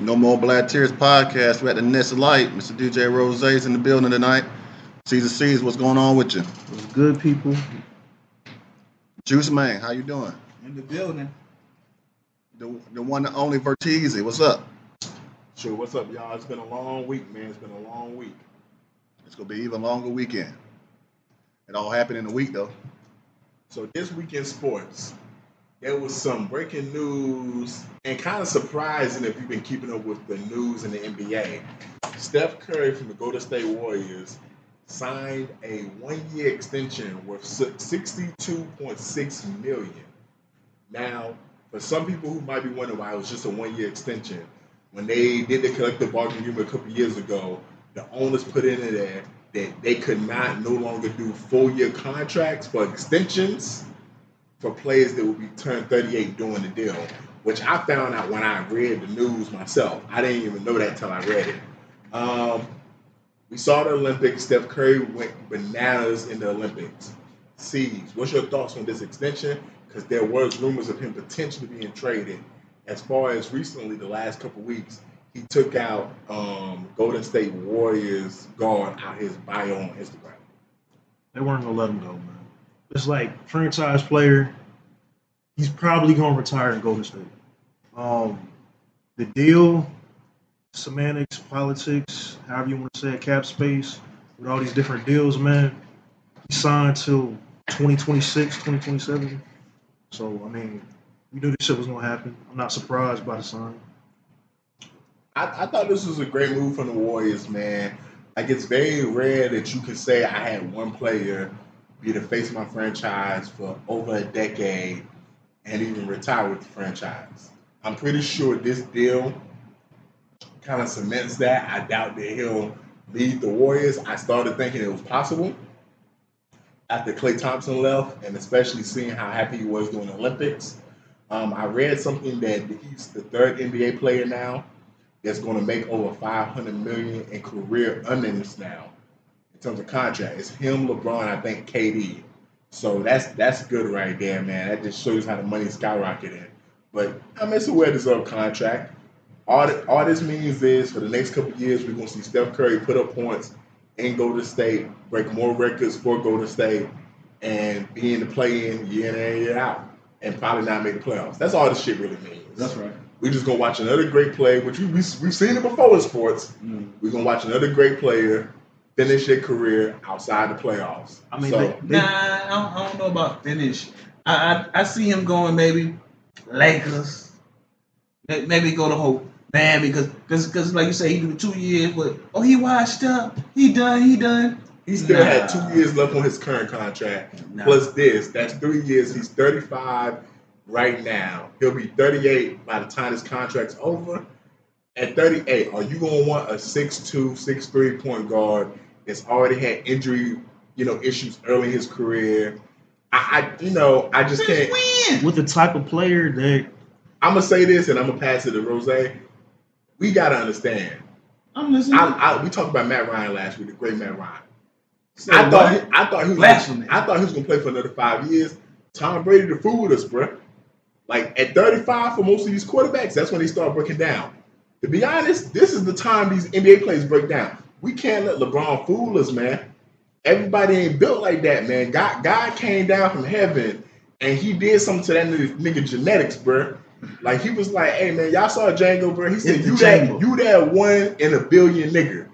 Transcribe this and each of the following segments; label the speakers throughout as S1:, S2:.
S1: No More Black Tears podcast. We're at the Nest Light. Mr. DJ Rose's in the building tonight. Caesar C's, what's going on with you?
S2: What's good, people?
S1: Juice Man, how you doing?
S3: In the building.
S1: The one and only Vertizi, what's up?
S4: Sure, what's up, y'all? It's been a long week, man. It's been a long week.
S1: It's going to be even longer weekend. It all happened in a week, though.
S4: So this week in sports, there was some breaking news and kind of surprising if you've been keeping up with the news in the NBA. Steph Curry from the Golden State Warriors signed a one-year extension worth $62.6 million. Now, for some people who might be wondering why it was just a one-year extension, when they did the collective bargaining agreement a couple years ago, the owners put in there that they could no longer do full-year contracts for extensions for players that would be turned 38 during the deal, which I found out when I read the news myself. I didn't even know that until I read it. We saw the Olympics. Steph Curry went bananas in the Olympics. Ceedee, what's your thoughts on this extension? Because there was rumors of him potentially being traded. As far as recently, the last couple of weeks, he took out Golden State Warriors guard out his bio on Instagram.
S2: They weren't going to let him go, man. It's like franchise player, he's probably going to retire in Golden State. The deal, semantics, politics, however you want to say it, cap space, with all these different deals, man, he signed till 2026, 2027. So, I mean, we knew this shit was going to happen. I'm not surprised by the sign.
S4: I thought this was a great move from the Warriors, man. Like, it's very rare that you can say I had one player be the face of my franchise for over a decade and even retire with the franchise. I'm pretty sure this deal kind of cements that. I doubt that he'll lead the Warriors. I started thinking it was possible after Klay Thompson left, and especially seeing how happy he was during the Olympics. I read something that he's the third NBA player now that's going to make over $500 million in career earnings now in terms of contract. It's him, LeBron, I think KD. So that's good right there, man. That just shows how the money's skyrocketing. But I mean, it's a well-deserved contract. All this means is for the next couple of years, we're going to see Steph Curry put up points in Golden State, break more records for Golden State, and be in the play-in year in and year out, and probably not make the playoffs. That's all this shit really means.
S3: That's right.
S4: We're just going to watch another great player, which we've seen it before in sports. We're going to watch another great player finish their career outside the playoffs.
S2: I mean,
S4: so,
S3: I don't know about finish. I see him going maybe Lakers. Maybe go to Hope. Man, because like you say, he do 2 years, but he washed up. He done.
S4: He still had 2 years left on his current contract. Plus this. That's 3 years. He's 35 right now. He'll be 38 by the time his contract's over. At 38, are you going to want a 6'2", 6'3" point guard that's already had injury, issues early in his career? I just can't.
S3: Win.
S2: With the type of player that...
S4: I'm going to say this, and I'm going to pass it to Rose. We got to understand.
S3: I'm listening.
S4: We talked about Matt Ryan last week, the great Matt Ryan.
S3: So
S4: I thought he was going to play for another 5 years. Tom Brady fooled us, bro. Like, at 35 for most of these quarterbacks, that's when they start breaking down. To be honest, this is the time these NBA players break down. We can't let LeBron fool us, man. Everybody ain't built like that, man. God came down from heaven, and he did something to that nigga genetics, bro. Like, he was like, hey, man, y'all saw Django, bro? He said, you that 1 in a billion nigga.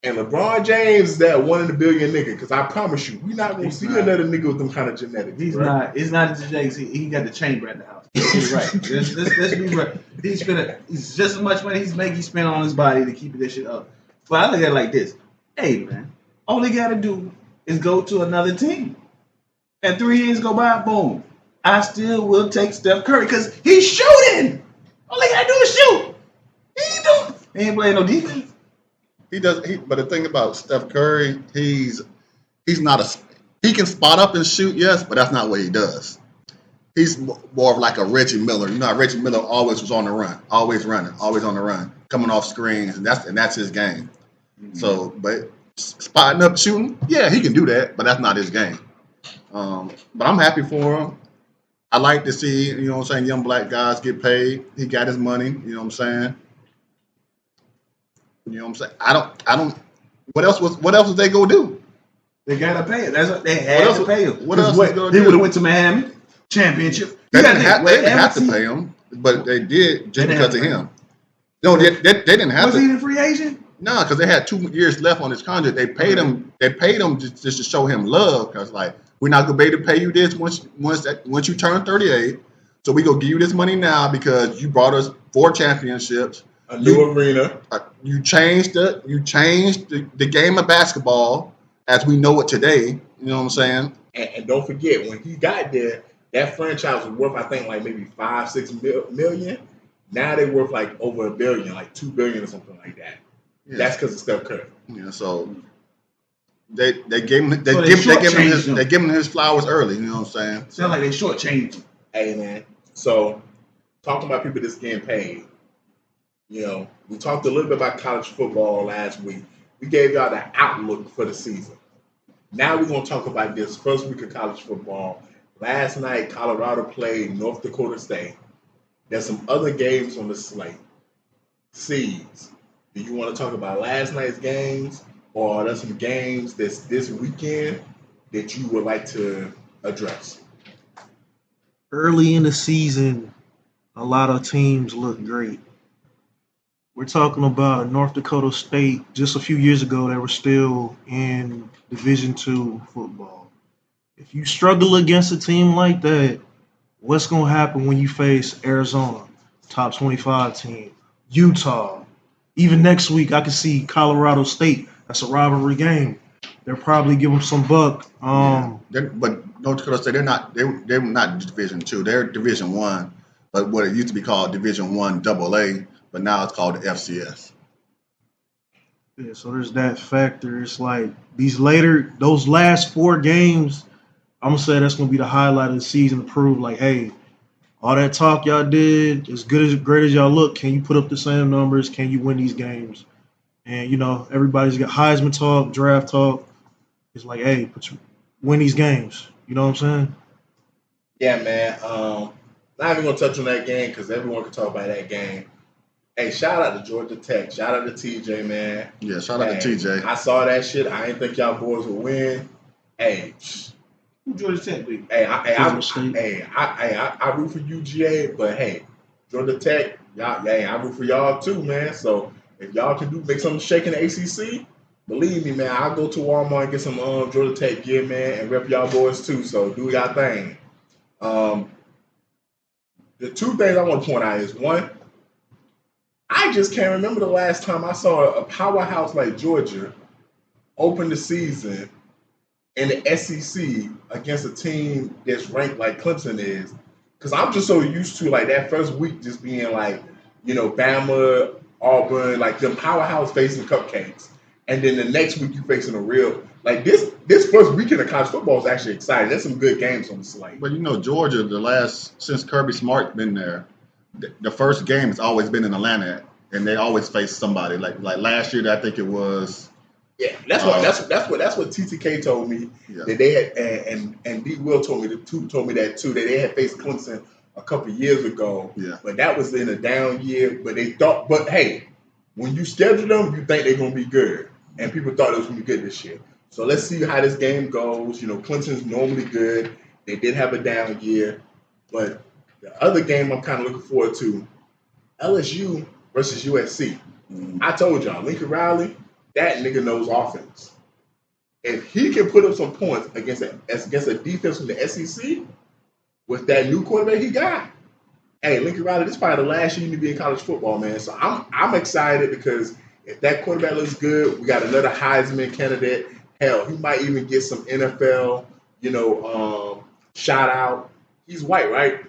S4: And LeBron James is that 1 in a billion nigga. Because I promise you, we're not going to see another nigga with them kind of genetics.
S3: He's not. It's not the genetics. He got the chamber at the house. He's right. Let's be right. He's just as much money he spent on his body to keep this shit up. But I look at it like this. Hey, man, all he got to do is go to another team. And 3 years go by, boom. I still will take Steph Curry because he's shooting. All he got to do is shoot. He ain't playing no defense.
S1: But the thing about Steph Curry, he's not he can spot up and shoot, yes, but that's not what he does. He's more of like a Reggie Miller. You know how Reggie Miller always was on the run, always running, always on the run, coming off screens, and that's his game. Mm-hmm. So, but spotting up, shooting, yeah, he can do that, but that's not his game. But I'm happy for him. I like to see, young black guys get paid. He got his money, you know what I'm saying? You know what I'm saying? I don't. What else was they gonna do?
S3: They gotta pay it. That's what they had to pay him.
S1: What else was gonna
S3: They
S1: do?
S3: would have went to Miami championship.
S1: They didn't have to pay him, but they did just because of him. No, they didn't have to.
S3: Was he a free agent?
S1: No, because they had 2 years left on his contract. They paid him. They paid him just to show him love. Because like, we're not gonna be able to pay you this once you turn 38. So we gonna give you this money now because you brought us 4 championships.
S4: A new arena.
S1: You changed the game of basketball as we know it today. You know what I'm saying?
S4: And don't forget, when he got there, that franchise was worth, I think, like maybe 5-6 million. Now they're worth like over $1 billion, like $2 billion or something like that. Yeah. That's because of Steph Curry.
S1: Yeah, so they gave him his flowers early. You know what I'm saying?
S3: Sound like they shortchanged him.
S4: Hey man, so talking about people that's getting paid. You know, we talked a little bit about college football last week. We gave y'all the outlook for the season. Now we're going to talk about this first week of college football. Last night, Colorado played North Dakota State. There's some other games on the slate. Seeds, do you want to talk about last night's games, or are there some games that's this weekend that you would like to address?
S2: Early in the season, a lot of teams look great. We're talking about North Dakota State. Just a few years ago, they were still in Division II football. If you struggle against a team like that, what's going to happen when you face Arizona, top 25 team, Utah? Even next week, I can see Colorado State. That's a rivalry game. They'll probably give them some buck.
S1: But North Dakota State, they're not Division II. They're Division I, but what it used to be called Division I AA. But now it's called the FCS.
S2: Yeah, so there's that factor. It's like those last 4 games, I'm going to say that's going to be the highlight of the season to prove, like, hey, all that talk y'all did, great as y'all look, can you put up the same numbers? Can you win these games? And, you know, everybody's got Heisman talk, draft talk. It's like, hey, win these games. You know what I'm saying?
S4: Yeah, man. Not even going to touch on that game because everyone can talk about that game. Hey, shout out to Georgia Tech. Shout out to TJ, man.
S1: Yeah, shout out to TJ.
S4: I saw that shit. I didn't think y'all boys would win. Hey,
S3: who Georgia Tech beat?
S4: I root for UGA, but hey, Georgia Tech, y'all, I root for y'all too, man. So if y'all can make something shake in the ACC, believe me, man, I'll go to Walmart and get some Georgia Tech gear, man, and rep y'all boys too. So do y'all thing. The 2 things I want to point out is, one, I just can't remember the last time I saw a powerhouse like Georgia open the season in the SEC against a team that's ranked like Clemson is. Because I'm just so used to like that first week just being like, you know, Bama, Auburn, like them powerhouse facing cupcakes. And then the next week you facing a real, like this first weekend of college football is actually exciting. There's some good games on the slate.
S1: But you know, Georgia, since Kirby Smart's been there, the first game has always been in Atlanta, and they always face somebody. Like last year, I think it was.
S4: Yeah, that's what TTK told me. Yeah. That they had, and D Will told me that too. That they had faced Clemson a couple years ago.
S1: Yeah.
S4: But that was in a down year. But hey, when you schedule them, you think they're gonna be good, and people thought it was gonna be good this year. So let's see how this game goes. You know, Clemson's normally good. They did have a down year, but the other game I'm kind of looking forward to, LSU versus USC. I told y'all, Lincoln Riley, that nigga knows offense. If he can put up some points against a defense from the SEC with that new quarterback he got, hey, Lincoln Riley, this is probably the last year you need to be in college football, man. So I'm excited because if that quarterback looks good, we got another Heisman candidate. Hell, he might even get some NFL, shout out. He's white, right?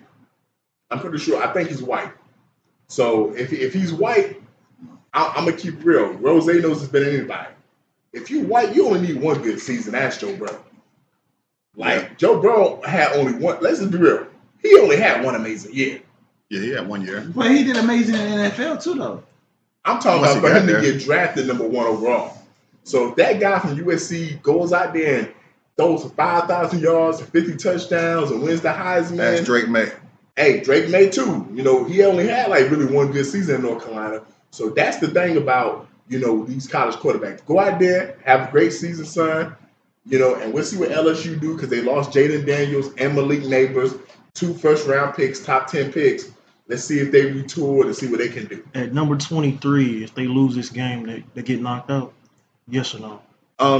S4: I'm pretty sure. I think he's white. So if he's white, I'm gonna keep it real. Rose knows this better than anybody. If you white, you only need one good season. That's Joe Burrow. Joe Burrow had only one. Let's just be real. He only had one amazing year.
S1: Yeah, he had 1 year.
S3: But he did amazing in the NFL too, though.
S4: I'm talking about for him to get drafted number 1 overall. So if that guy from USC goes out there and throws for 5,000 yards and 50 touchdowns and wins the Heisman.
S1: That's Drake May.
S4: Hey, Drake May too. You know, he only had like really one good season in North Carolina. So that's the thing about these college quarterbacks. Go out there, have a great season, son. And we'll see what LSU do because they lost Jaden Daniels and Malik Neighbors, 2 first-round picks, top 10 picks. Let's see if they retool and see what they can do.
S2: At number 23, if they lose this game, they get knocked out. Yes or no?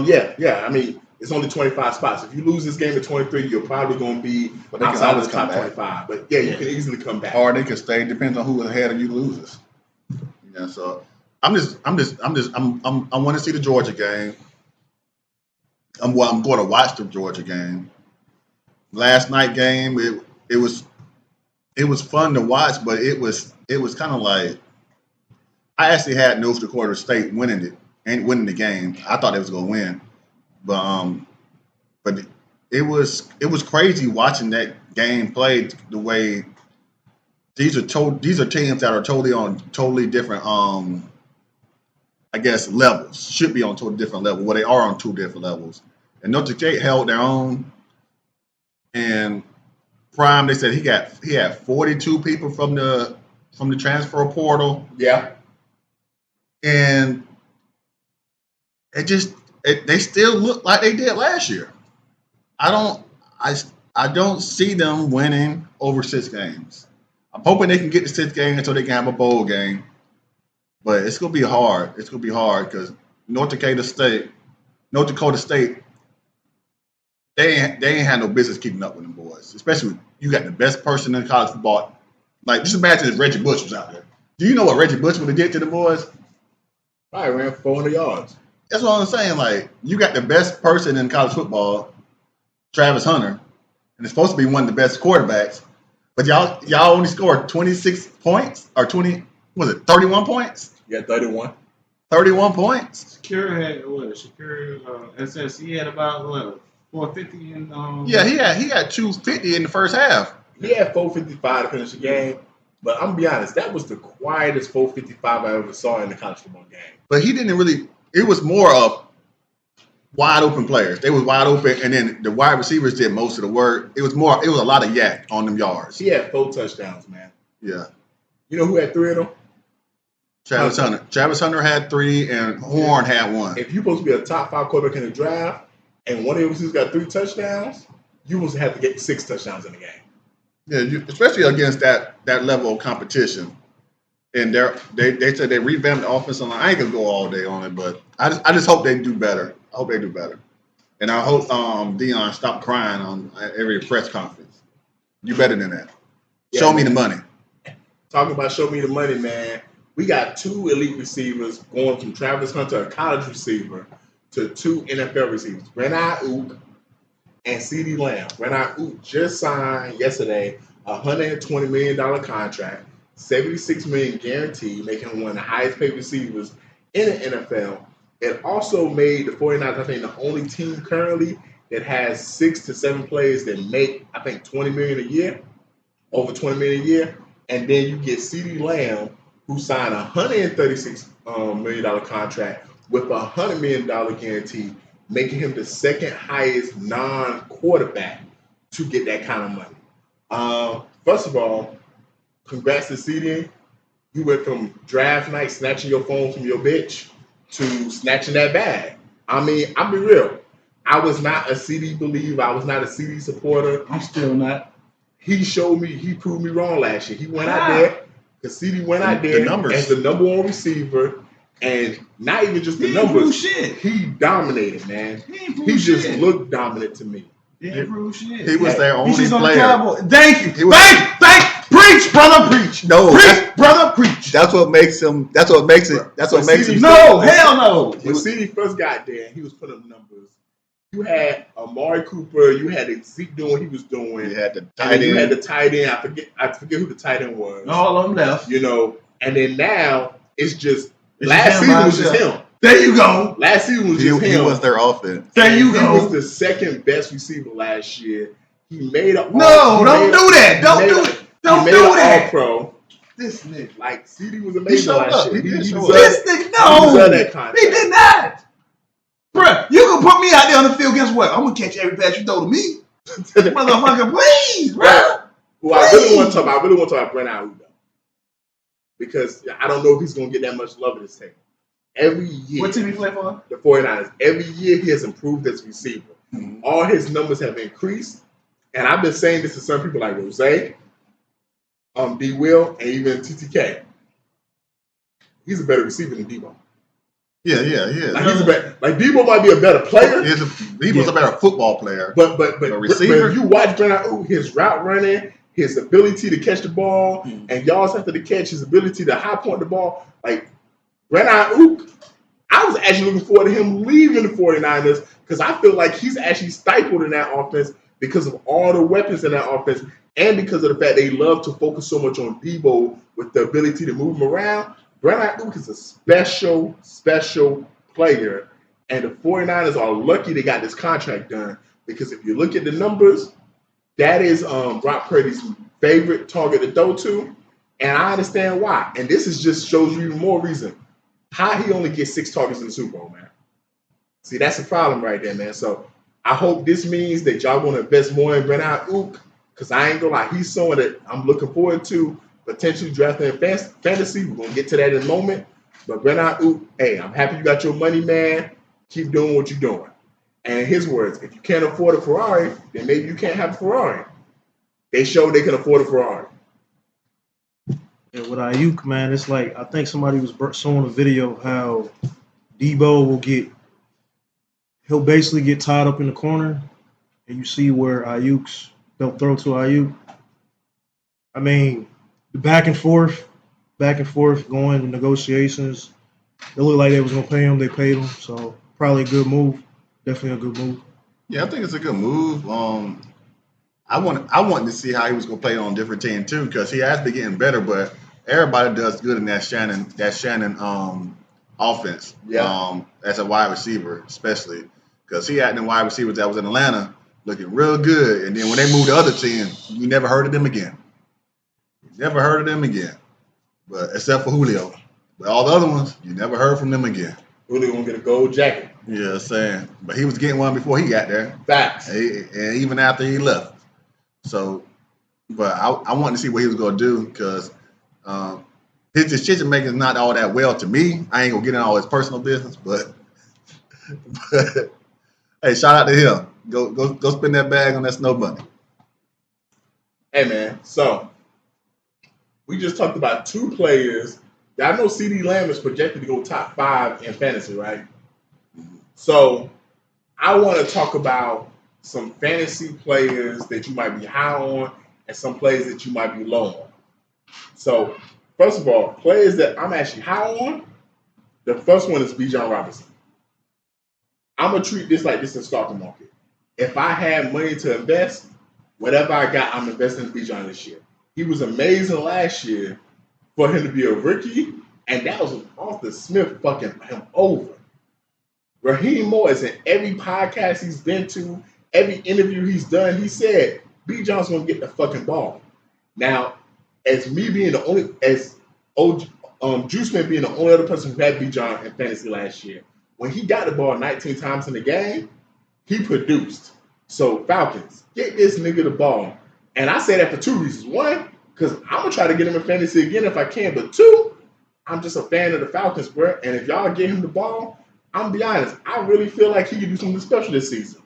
S4: Yeah. I mean, it's only 25 spots. If you lose this game at 23, you're probably going to be outside of the top 25. But yeah, you can easily come back.
S1: Or they can stay. Depends on who ahead of you loses. So I want to see the Georgia game. I'm going to watch the Georgia game. Last night game, it was fun to watch, but it was kind of like I actually had North Dakota State winning the game. I thought they was going to win, but it was crazy watching that game played the way. These are teams that are totally different. I guess levels should be on totally different level. Well, they are on 2 different levels. And Notre Dame held their own. And Prime, they said he had 42 people from the transfer portal.
S4: Yeah.
S1: And they still look like they did last year. I don't see them winning over 6 games. I'm hoping they can get to 6 games until they can have a bowl game. But it's gonna be hard. It's gonna be hard because North Dakota State, they ain't had no business keeping up with them boys. Especially when you got the best person in college football. Like, just imagine if Reggie Bush was out there. Do you know what Reggie Bush would have did to the boys?
S4: Probably ran 400 yards.
S1: That's what I'm saying. Like, you got the best person in college football, Travis Hunter, and it's supposed to be one of the best quarterbacks. But y'all only scored 26 points or 31 points?
S4: Yeah, 31.
S1: 31 points.
S3: Shakira had SSC had about 450 in
S1: Yeah, he had 250 in the first half.
S4: He had 455 to finish the game. But I'm gonna be honest, that was the quietest 455 I ever saw in the college football game.
S1: But he didn't really. It was more of wide open players. They was wide open, and then the wide receivers did most of the work. It was a lot of yak on them yards.
S4: He had 4 touchdowns, man.
S1: Yeah.
S4: You know who had 3 of them?
S1: Travis Hunter. Travis Hunter had 3, and Horn had 1.
S4: If you're supposed to be a top 5 quarterback in the draft, and one of your receivers got 3 touchdowns, you must have to get 6 touchdowns in the game.
S1: Yeah, especially against that level of competition. And they said they revamped the offensive line. I ain't gonna go all day on it, but I just hope they do better. I hope they do better. And I hope Deion stop crying on every press conference. Do better than that.
S4: Yeah,
S1: Show me the money.
S4: Talking about show me the money, man. We got 2 elite receivers going from Travis Hunter, a college receiver, to 2 NFL receivers, Ayiuk and Ceedee Lamb. Ayiuk just signed yesterday a $120 million contract, $76 million guaranteed, making him one of the highest paid receivers in the NFL. It also made the 49ers, I think, the only team currently that has 6 to 7 players that make, I think, $20 million a year, over $20 million a year. And then you get Ceedee Lamb, who signed a $136 million contract with a $100 million guarantee, making him the second highest non-quarterback to get that kind of money. First of all, congrats to Ceedee. You went from draft night snatching your phone from your bitch to snatching that bag. I mean, I'll be real. I was not a Ceedee believer. I was not a Ceedee supporter.
S3: I'm still not.
S4: He proved me wrong last year. He went out there, because Ceedee went out there as the number 1 receiver, and not even just the numbers. He dominated, man. He just looked dominant to me.
S3: He
S1: was their only player.
S3: Thank you. Preach, brother, preach.
S1: No,
S3: preach, brother, preach.
S1: That's what makes him. That's what makes it. That's what makes him.
S3: No, hell no.
S4: When Ceedee first got there, he was putting up numbers. You had Amari Cooper. You had Zeke doing what he was doing.
S1: You had the tight end.
S4: You had the tight end. I forget who the tight end was.
S3: All of them left.
S4: And then now it's just last season was just him.
S3: There you go.
S4: Last season was just him.
S1: He was their offense.
S3: There you go.
S4: He was the second best receiver last year. He made a
S3: Don't do that. Don't do it. Don't do that.
S4: All-pro.
S3: This nigga.
S4: Like, Ceedee was amazing last year.
S3: This nigga, no. He did not. Bruh, you can put me out there on the field. Guess what? I'm going to catch every pass you throw to me. Motherfucker, please, bruh.
S4: Well, I really want to talk about Ayiuk, though. Because I don't know if he's going to get that much love at this table. every year.
S3: What team he play for?
S4: The 49ers. Every year he has improved as a receiver.
S1: Mhm.
S4: All his numbers have increased. And I've been saying this to some people like Rose, D. Will, and even TTK. He's a better receiver than Debo.
S1: Yeah.
S4: Like he's a better. Like Debo might be a better player.
S1: He was a better football player.
S4: But
S1: receiver?
S4: if you watch Bernard, his route running, his ability to catch the ball, and yards after the catch, his ability to high point the ball, like Bernard, I was actually looking forward to him leaving the 49ers because I feel like he's actually stifled in that offense because of all the weapons in that offense and because of the fact they love to focus so much on Debo with the ability to move him around. Bernard Ayuk is a special player, and the 49ers are lucky they got this contract done because if you look at the numbers, that is Brock Purdy's favorite target to throw to, and I understand why. And this is just shows you even more reason how he only gets 6 targets in the Super Bowl, man. See, that's the problem right there, man. So I hope this means that y'all want to invest more in Bernard Ayuk because I ain't gonna lie, he's someone that I'm looking forward to potentially drafting in fantasy. We're gonna get to that in a moment. But Bernard Ayuk, hey, I'm happy you got your money, man. Keep doing what you're doing. And in his words, if you can't afford a Ferrari, then maybe you can't have a Ferrari. They showed they can afford a Ferrari.
S2: And with Ayiuk, man, it's like I think somebody was showing a video how Debo he'll basically get tied up in the corner, and you see where they'll throw to Ayiuk. I mean, the back and forth going to negotiations. It looked like they was gonna pay him. They paid him, so probably a good move. Definitely a good move.
S1: Yeah, I think it's a good move. I wanted to see how he was going to play on different team too because he has been getting better, but everybody does good in that Shannon offense.
S4: Yeah.
S1: As a wide receiver, especially because he had them wide receivers that was in Atlanta looking real good, and then when they moved to other team, you never heard of them again. But except for Julio, but all the other ones, you never heard from them again.
S4: Really gonna get a gold jacket.
S1: Yeah, saying, but he was getting one before he got there.
S4: Facts.
S1: And even after he left. So, but I wanted to see what he was going to do because his decision making is not all that well to me. I ain't going to get in all his personal business, but hey, shout out to him. Go spend that bag on that snow bunny.
S4: Hey, man. So, we just talked about 2 players. I know Ceedee Lamb is projected to go top 5 in fantasy, right? So, I want to talk about some fantasy players that you might be high on and some players that you might be low on. So, first of all, players that I'm actually high on, the first one is Bijan Robinson. I'm going to treat this like this in stock market. If I had money to invest, whatever I got, I'm investing in Bijan this year. He was amazing last year for him to be a rookie, and that was Arthur Smith fucking him over. Raheem Morris, in every podcast he's been to, every interview he's done, he said, Bijan's going to get the fucking ball. Now, as me being the only, Juiceman being the only other person who had Bijan in fantasy last year, when he got the ball 19 times in the game, he produced. So, Falcons, get this nigga the ball. And I say that for 2 reasons. 1, because I'm going to try to get him in fantasy again if I can. But 2, I'm just a fan of the Falcons, bro. And if y'all get him the ball, I'm going to be honest, I really feel like he could do something special this season.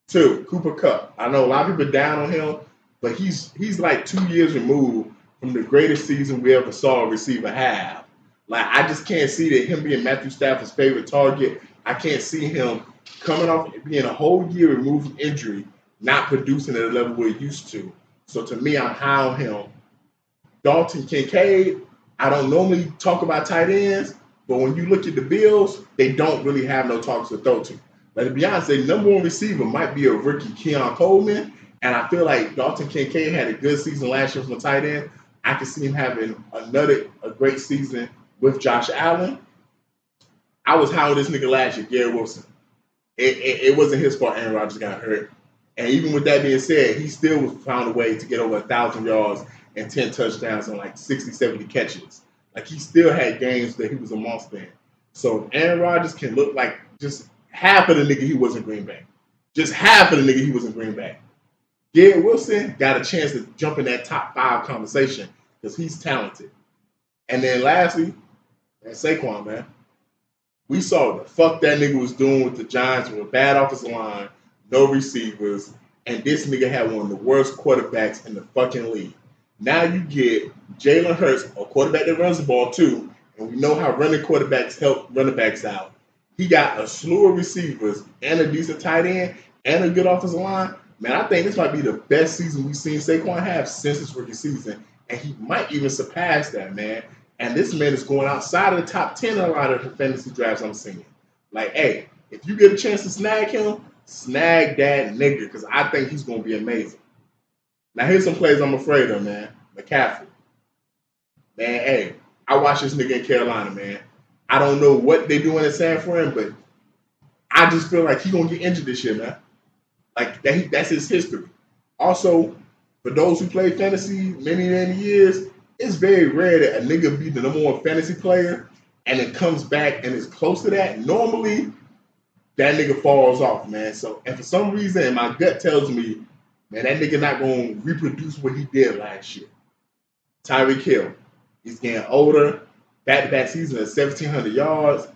S4: 2, Cooper Kupp. I know a lot of people down on him, but he's like 2 years removed from the greatest season we ever saw a receiver have. Like, I just can't see that him being Matthew Stafford's favorite target. I can't see him coming off being a whole year removed from injury, not producing at a level we're used to. So to me, I'm high on him. Dalton Kincaid, I don't normally talk about tight ends, but when you look at the Bills, they don't really have no targets to throw to. Like, to be honest, their number 1 receiver might be a rookie, Keon Coleman, and I feel like Dalton Kincaid had a good season last year from a tight end. I can see him having a great season with Josh Allen. I was high on this nigga last year, Garrett Wilson. It wasn't his fault Aaron Rodgers got hurt. And even with that being said, he still found a way to get over 1,000 yards and 10 touchdowns and like 60, 70 catches. Like, he still had games that he was a monster in. So Aaron Rodgers can look like just half of the nigga he was in Green Bay. Just half of the nigga he was in Green Bay. Garrett Wilson got a chance to jump in that top 5 conversation because he's talented. And then lastly, Saquon, man. We saw what the fuck that nigga was doing with the Giants with a bad offensive line, no receivers, and this nigga had one of the worst quarterbacks in the fucking league. Now you get Jalen Hurts, a quarterback that runs the ball too, and we know how running quarterbacks help running backs out. He got a slew of receivers and a decent tight end and a good offensive line. Man, I think this might be the best season we've seen Saquon have since his rookie season, and he might even surpass that, man. And this man is going outside of the top 10 in a lot of the fantasy drafts I'm seeing. Like, hey, if you get a chance to snag him, snag that nigga, because I think he's going to be amazing. Now, here's some plays I'm afraid of, man. McCaffrey. Man, hey, I watched this nigga in Carolina, man. I don't know what they doing in San Fran, but I just feel like he's going to get injured this year, man. Like, that's his history. Also, for those who play fantasy many, many years, it's very rare that a nigga be the number one fantasy player and it comes back and is close to that. Normally, that nigga falls off, man. So, and for some reason, my gut tells me, man, that nigga not going to reproduce what he did last year. Tyreek Hill, he's getting older. Back-to-back season at 1,700 yards.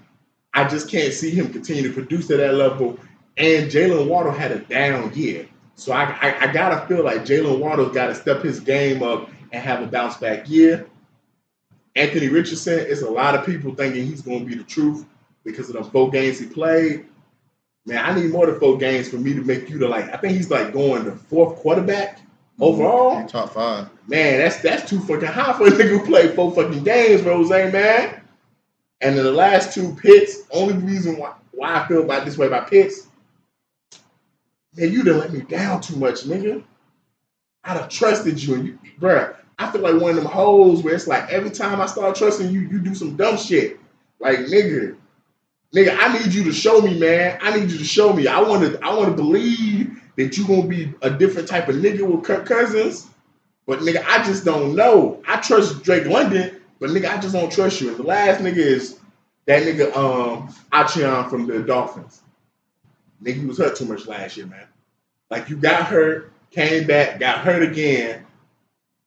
S4: I just can't see him continue to produce at that level. And Jalen Waddle had a down year. So I got to feel like Jalen Waddle's got to step his game up and have a bounce-back year. Anthony Richardson, it's a lot of people thinking he's going to be the truth because of the 4 games he played. Man, I need more than 4 games for me to make you I think he's like going the 4th quarterback overall.
S1: Top 5.
S4: Man, that's too fucking high for a nigga who played 4 fucking games, Rose, man. And in the last 2 Pitts, only reason why I feel about this way about Pitts, man, you done let me down too much, nigga. I'd have trusted you, and bruh, I feel like one of them hoes where it's like every time I start trusting you, you do some dumb shit. Like, nigga, I need you to show me, man. I need you to show me. I want to believe that you gonna be a different type of nigga with Kirk Cousins. But nigga, I just don't know. I trust Drake London, but nigga, I just don't trust you. And the last nigga is that nigga Achian from the Dolphins. Nigga, he was hurt too much last year, man. Like, you got hurt, came back, got hurt again.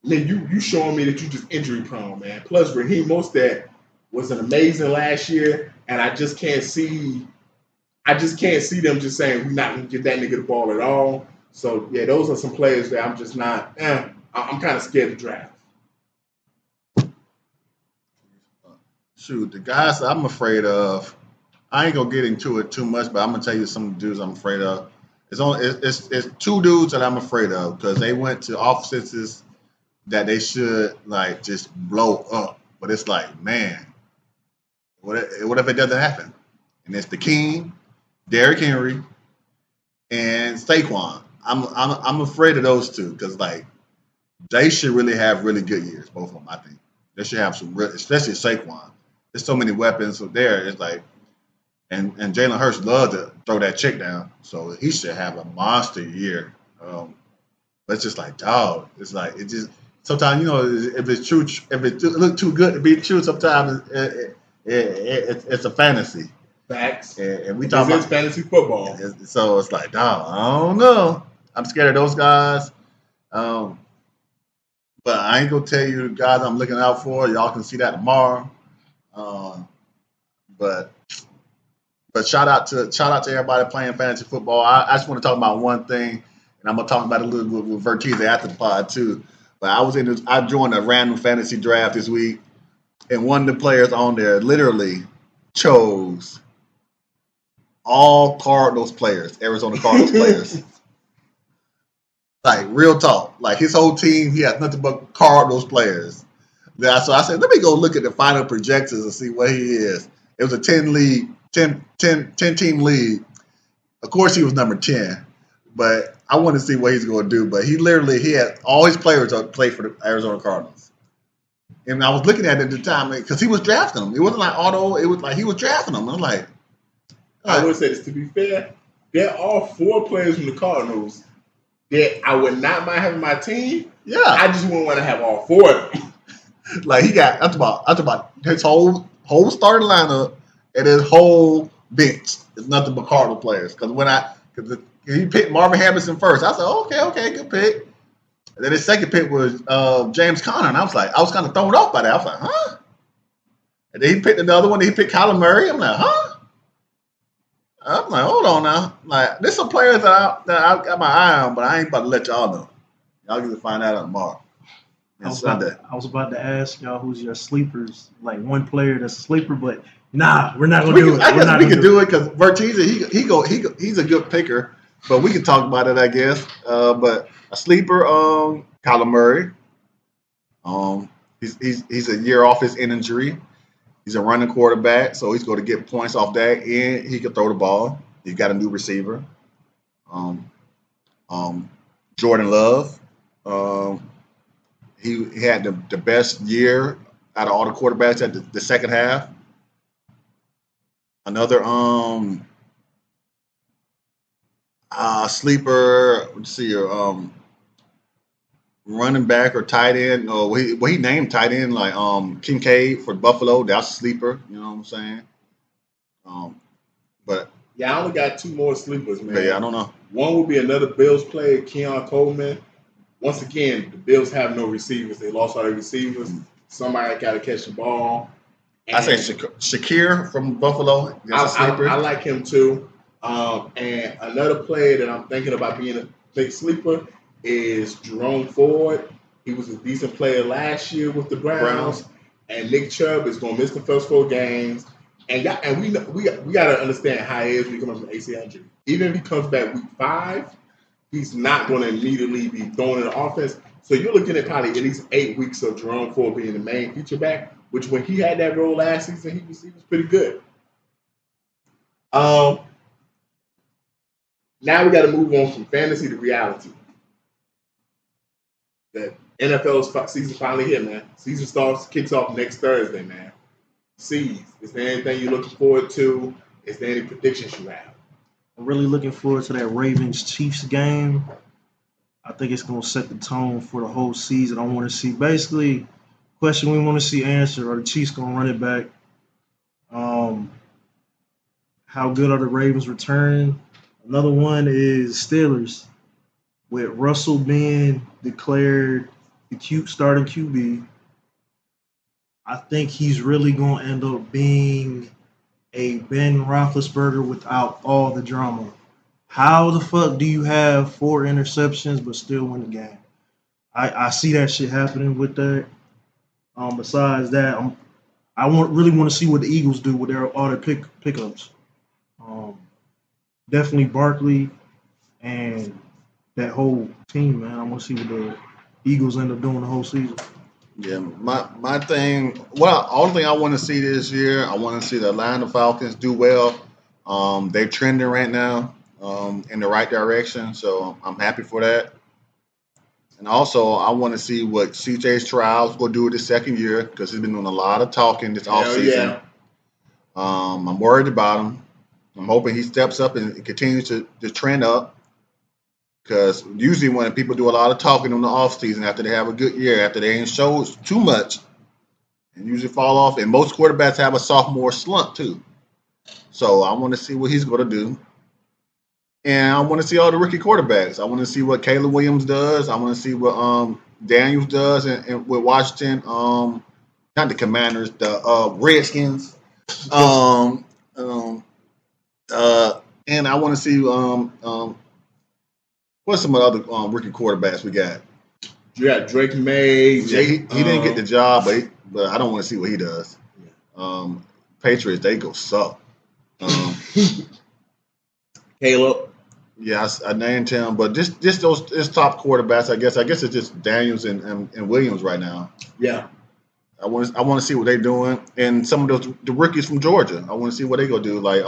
S4: Nigga, you showing me that you just injury prone, man. Plus, Raheem Mostert was an amazing last year, and I just can't see them just saying we're not gonna get that nigga the ball at all. So yeah, those are some players that I'm just not. I'm kind of scared to draft.
S1: Shoot, the guys I'm afraid of, I ain't gonna get into it too much, but I'm gonna tell you some dudes I'm afraid of. It's 2 dudes that I'm afraid of because they went to offenses that they should like just blow up. But it's like, man, what if it doesn't happen? And it's the King, Derrick Henry, and Saquon. I'm afraid of those 2 because like they should really have really good years, both of them. I think they should have some, especially Saquon. There's so many weapons there. It's like, and Jalen Hurts loved to throw that chick down, so he should have a monster year. But it's just like, dog. It's like it just sometimes if it's true, if it look too good to be true, sometimes it's a fantasy.
S4: Facts.
S1: And we talk
S4: about fantasy football.
S1: So it's like, dog, I don't know. I'm scared of those guys. But I ain't gonna tell you the guys I'm looking out for. Y'all can see that tomorrow. But shout out to everybody playing fantasy football. I just want to talk about one thing, and I'm gonna talk about it a little bit with Vertiz after the pod too. But I joined a random fantasy draft this week, and one of the players on there literally chose all Cardinals players, Arizona Cardinals players. Like, real talk. Like, his whole team, he has nothing but Cardinals players. So I said, let me go look at the final projections and see what he is. It was a 10-team league. Of course, he was number 10. But I want to see what he's going to do. But he had all his players play for the Arizona Cardinals. And I was looking at it at the time because he was drafting them. It wasn't like auto. It was like he was drafting them. I'm like,
S4: I would say this, to be fair, there are 4 players from the Cardinals that I would not mind having my team.
S1: yeah.
S4: I just wouldn't want to have all 4 of them.
S1: Like, he got, that's about his whole starting lineup and his whole bench is nothing but Cardinal players. Because he picked Marvin Harrison first. I said, okay, good pick. And then his second pick was James Conner, and I was kind of thrown off by that. I was like, huh? And then he picked another one. He picked Kyler Murray. I'm like, huh? I'm like, hold on now. Like, there's some players that I got my eye on, but I ain't about to let y'all know. Y'all get to find out tomorrow and Sunday.
S2: I was about to ask y'all who's your sleepers, like one player that's a sleeper, but nah, we're not gonna
S1: We
S2: do
S1: can,
S2: it.
S1: I
S2: We're
S1: guess
S2: not
S1: we
S2: gonna
S1: can do it because Bertizzi, he's a good picker, but we can talk about it, I guess. But a sleeper, Kyler Murray. He's a year off his injury. He's a running quarterback, so he's going to get points off that, and he can throw the ball. He's got a new receiver, um, Jordan Love. He had the best year out of all the quarterbacks at the second half. Another sleeper. Let's see here. Running back or tight end. Oh, he named tight end like Kincaid for Buffalo. That's a sleeper. You know what I'm saying? But
S4: Yeah, I only got two more sleepers, man.
S1: yeah, I don't know.
S4: One would be another Bills player, Keon Coleman. Once again, the Bills have no receivers. They lost all their receivers. Somebody got to catch the ball.
S1: I say Shakir from Buffalo. That's a sleeper.
S4: I like him too. And another player that I'm thinking about being a big sleeper is Jerome Ford. He was a decent player last year with the Browns. And Nick Chubb is going to miss the first 4 games. And we got to understand how he is when he comes from ACL injury. Even if he comes back week 5, he's not going to immediately be thrown in the offense. So you're looking at probably at least 8 weeks of Jerome Ford being the main feature back, which when he had that role last season, he was pretty good. Now we got to move on from fantasy to reality. The NFL season finally hit, man. Season kicks off next Thursday, man. Is there anything you're looking forward to? Is there any predictions you have?
S2: I'm really looking forward to that Ravens-Chiefs game. I think it's going to set the tone for the whole season. I want to see, basically, question we want to see answered, are the Chiefs going to run it back? How good are the Ravens returning? Another one is Steelers, with Russell being declared the starting QB. I think he's really going to end up being a Ben Roethlisberger without all the drama. How the fuck do you have 4 interceptions but still win the game? I see that shit happening with that. Besides that, I really want to see what the Eagles do with all their pickups. Definitely Barkley and that whole team, man. I want to see what the Eagles end up doing the whole season.
S1: Yeah, my thing. Well, only thing I want to see this year, I want to see the Atlanta Falcons do well. They're trending right now in the right direction, so I'm happy for that. And also, I want to see what CJ Stroud's going to do this second year because he's been doing a lot of talking this offseason.
S4: Yeah.
S1: I'm worried about him. I'm hoping he steps up and continues to trend up. Because usually when people do a lot of talking in the offseason after they have a good year, after they ain't showed too much, and usually fall off. And most quarterbacks have a sophomore slump too. So I want to see what he's going to do. And I want to see all the rookie quarterbacks. I want to see what Caleb Williams does. I want to see what Daniels does and with Washington. Not the Commanders, the Redskins. And I want to see what's some of the other rookie quarterbacks we got?
S4: You got Drake May.
S1: Yeah, he didn't get the job, but I don't want to see what he does. Patriots, they go suck.
S4: Caleb.
S1: Yeah, I named him, but just those top quarterbacks. I guess it's just Daniels and Williams right now.
S4: Yeah.
S1: I want to see what they're doing, and some of the rookies from Georgia. I want to see what they gonna do. Like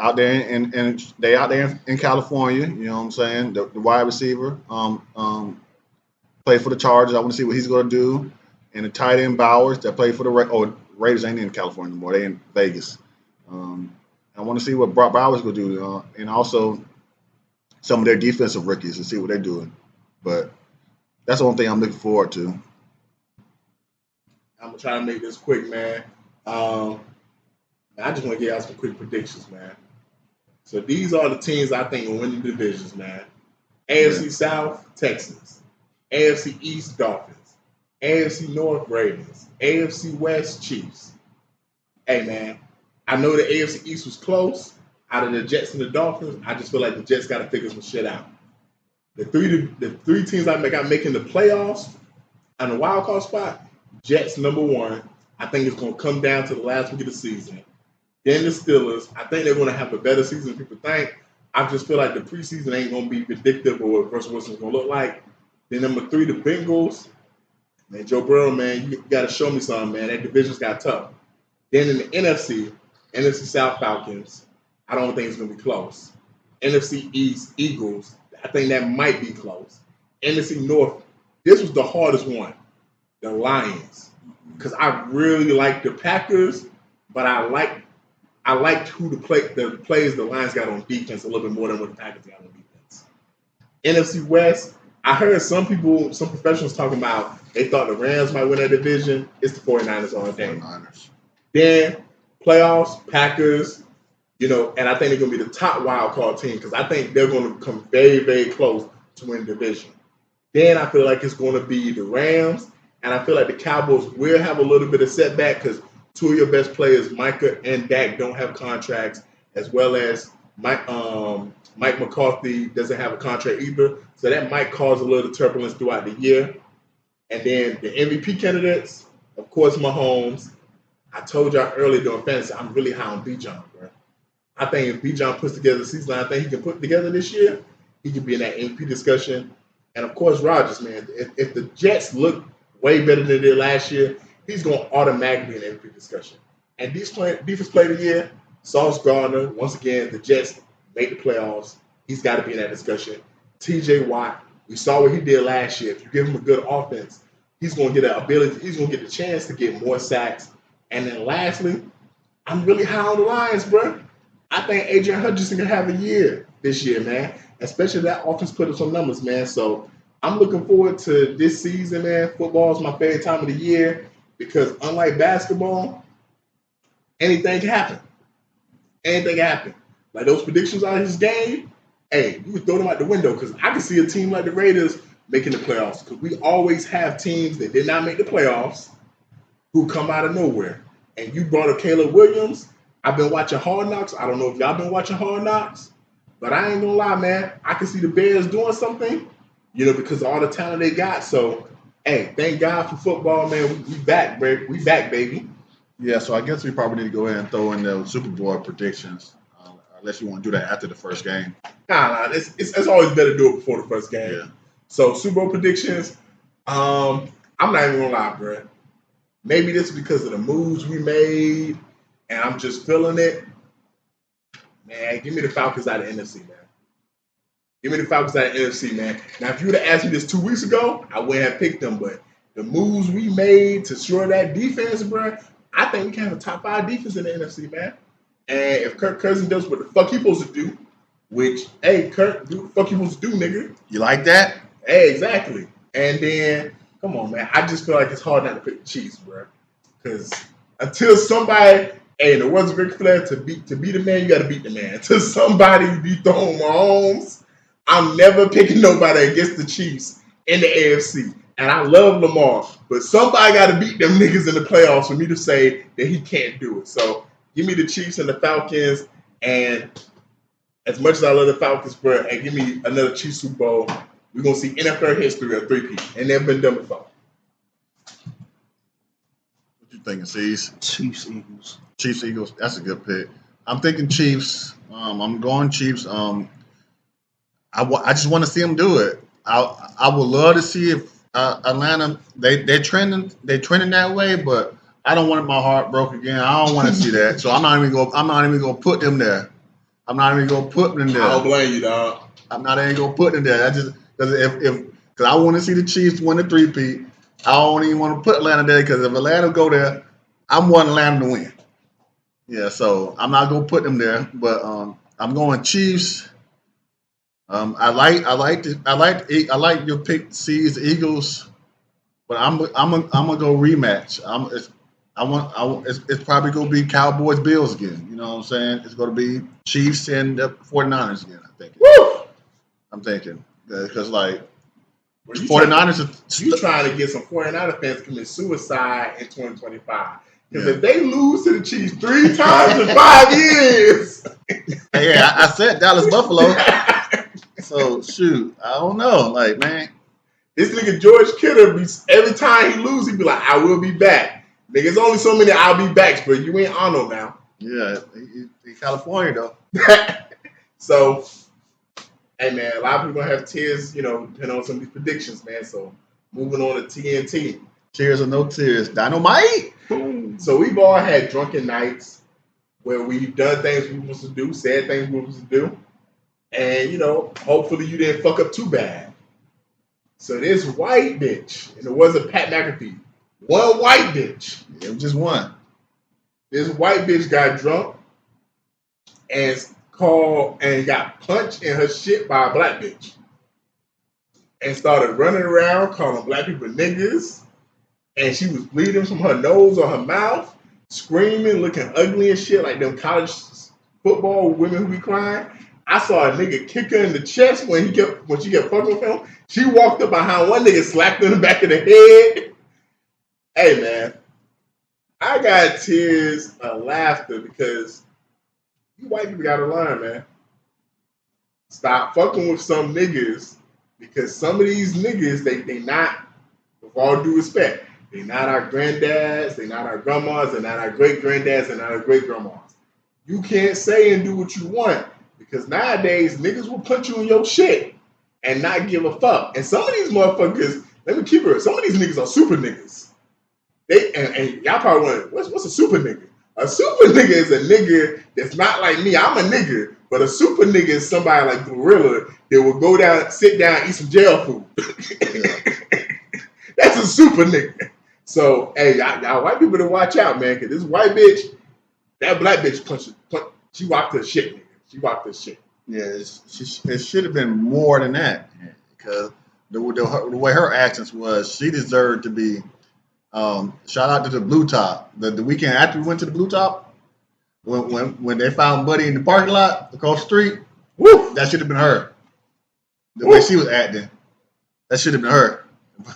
S1: out there and they out there in California. You know what I'm saying? The wide receiver played for the Chargers. I want to see what he's gonna do. And the tight end Bowers that played for the Raiders ain't in California anymore. They in Vegas. I want to see what Brock Bowers gonna do, and also some of their defensive rookies and see what they're doing. But that's the only thing I'm looking forward to.
S4: I'm gonna try to make this quick, man. I just want to get out some quick predictions, man. So these are the teams I think will win the divisions, man. AFC South, Texans. AFC East, Dolphins. AFC North, Ravens. AFC West, Chiefs. Hey, man, I know the AFC East was close, out of the Jets and the Dolphins, I just feel like the Jets got to figure some shit out. The three teams I got making the playoffs on the wild card spot, Jets number 1. I think it's going to come down to the last week of the season. Then the Steelers. I think they're going to have a better season than people think. I just feel like the preseason ain't going to be predictive of what Russell Wilson's going to look like. Then number 3, the Bengals. Man, Joe Burrow, man, you got to show me something, man. That division's got tough. Then in the NFC South Falcons. I don't think it's going to be close. NFC East Eagles. I think that might be close. NFC North. This was the hardest one. The Lions. Because I really like the Packers, but I liked who the players the Lions got on defense a little bit more than what the Packers got on defense. NFC West, I heard some professionals talking about they thought the Rams might win that division. It's the 49ers all day.
S1: 49ers.
S4: Then playoffs, Packers, and I think they're going to be the top wild card team because I think they're going to come very, very close to win the division. Then I feel like it's going to be the Rams, and I feel like the Cowboys will have a little bit of setback because 2 of your best players, Micah and Dak, don't have contracts, as well as Mike McCarthy doesn't have a contract either. So that might cause a little turbulence throughout the year. And then the MVP candidates, of course, Mahomes. I told y'all earlier during fantasy, I'm really high on Bijan, bro. I think if Bijan puts together the season I think he can put together this year, he can be in that MVP discussion. And, of course, Rodgers, man. If the Jets look way better than they did last year, he's going to automatically be in MVP discussion. And defense player of the year, Sauce Gardner. Once again, the Jets make the playoffs. He's got to be in that discussion. T.J. Watt, we saw what he did last year. If you give him a good offense, he's going to get the ability. He's going to get the chance to get more sacks. And then lastly, I'm really high on the Lions, bro. I think Adrian Hutchinson can have a year this year, man. Especially that offense put up some numbers, man. So I'm looking forward to this season, man. Football is my favorite time of the year because unlike basketball, anything can happen. Anything can happen. Like those predictions out of this game, hey, you can throw them out the window because I can see a team like the Raiders making the playoffs because we always have teams that did not make the playoffs who come out of nowhere. And you brought up Caleb Williams. I've been watching Hard Knocks. I don't know if y'all been watching Hard Knocks, but I ain't gonna lie, man. I can see the Bears doing something, because of all the talent they got. So, hey, thank God for football, man. We back, baby. We back, baby.
S1: Yeah, so I guess we probably need to go ahead and throw in the Super Bowl predictions, unless you want to do that after the first game.
S4: Nah. It's always better to do it before the first game.
S1: Yeah.
S4: So, Super Bowl predictions. I'm not even gonna lie, bro. Maybe this is because of the moves we made, and I'm just feeling it. Man, give me the Falcons out of NFC, man. Give me the Falcons out of NFC, man. Now, if you would have asked me this 2 weeks ago, I wouldn't have picked them. But the moves we made to shore that defense, bro, I think we can have a top 5 defense in the NFC, man. And if Kirk Cousins does what the fuck he's supposed to do, which, hey, Kirk, do what the fuck you supposed to do, nigga.
S1: You like that?
S4: Hey, exactly. And then, come on, man. I just feel like it's hard not to pick the Chiefs, bro. Because until somebody, in the words of Ric Flair, to beat the man, you got to beat the man. Until somebody dethrone Mahomes, I'm never picking nobody against the Chiefs in the AFC. And I love Lamar, but somebody got to beat them niggas in the playoffs for me to say that he can't do it. So give me the Chiefs and the Falcons. And as much as I love the Falcons, bro, and give me another Chiefs Super Bowl, we're going to see NFL history of 3-peat. And never been done before.
S1: What you thinking, Cease?
S2: Chiefs, Eagles.
S1: Chiefs, Eagles. That's a good pick. I'm thinking Chiefs. I'm going Chiefs. I just want to see them do it. I would love to see if Atlanta they're trending that way, but I don't want my heart broke again. I don't want to see that. So I'm not even gonna put them there. I'm not even gonna put them there.
S4: I don't blame you, dog.
S1: I'm not even gonna put them there. I just because I want to see the Chiefs win the 3-peat. I don't even want to put Atlanta there because if Atlanta go there, I'm wanting Atlanta to win. Yeah, so I'm not gonna put them there, but I'm going Chiefs. I like your pick, C's Eagles, but I'm gonna go rematch. It's probably gonna be Cowboys Bills again. You know what I'm saying? It's gonna be Chiefs and the 49ers again. I'm thinking because like 49ers.
S4: You trying to get some 49er fans to commit suicide in 2025? Because if they lose to the Chiefs 3 times in 5 years,
S1: Yeah, I said Dallas Buffalo. So shoot, I don't know. Like, man,
S4: This nigga George Kittle, every time he lose, he be like, I will be back. Nigga, there's only so many I'll be backs, but you ain't Arnold now.
S1: yeah, he California though.
S4: So, hey man, a lot of people gonna have tears, depending on some of these predictions, man. So moving on to TNT.
S1: Tears or no tears, Dynamite.
S4: So we've all had drunken nights where we've done things we were supposed to do, said things we were supposed to do. And, hopefully you didn't fuck up too bad. So this white bitch, and it wasn't Pat McAfee, one white bitch.
S1: It was just one.
S4: This white bitch got drunk and got punched in her shit by a black bitch. And started running around calling black people niggas. And she was bleeding from her nose or her mouth, screaming, looking ugly and shit like them college football women who be crying. I saw a nigga kick her in the chest when she kept fucking with him. She walked up behind one nigga, slapped her in the back of the head. Hey man, I got tears of laughter because you white people gotta learn, man. Stop fucking with some niggas because some of these niggas, they not, with all due respect, they not our granddads, they not our grandmas, they're not our great granddads, they're not our great grandmas. You can't say and do what you want because nowadays niggas will punch you in your shit and not give a fuck. And some of these motherfuckers, let me keep it real, some of these niggas are super niggas. And y'all probably wondering, what's a super nigga? A super nigga is a nigga that's not like me. I'm a nigga, but a super nigga is somebody like Gorilla that will go down, sit down, eat some jail food. That's a super nigga. So, hey, y'all white people to watch out, man, because this white bitch, that black bitch she walked her shit, nigga. She walked her shit.
S1: Yeah, it should have been more than that because the way her actions was, she deserved to be. Shout out to the Blue Top. The weekend after we went to the Blue Top, when they found Buddy in the parking lot across the street, woo, that should have been her. The way she was acting, that should have been her.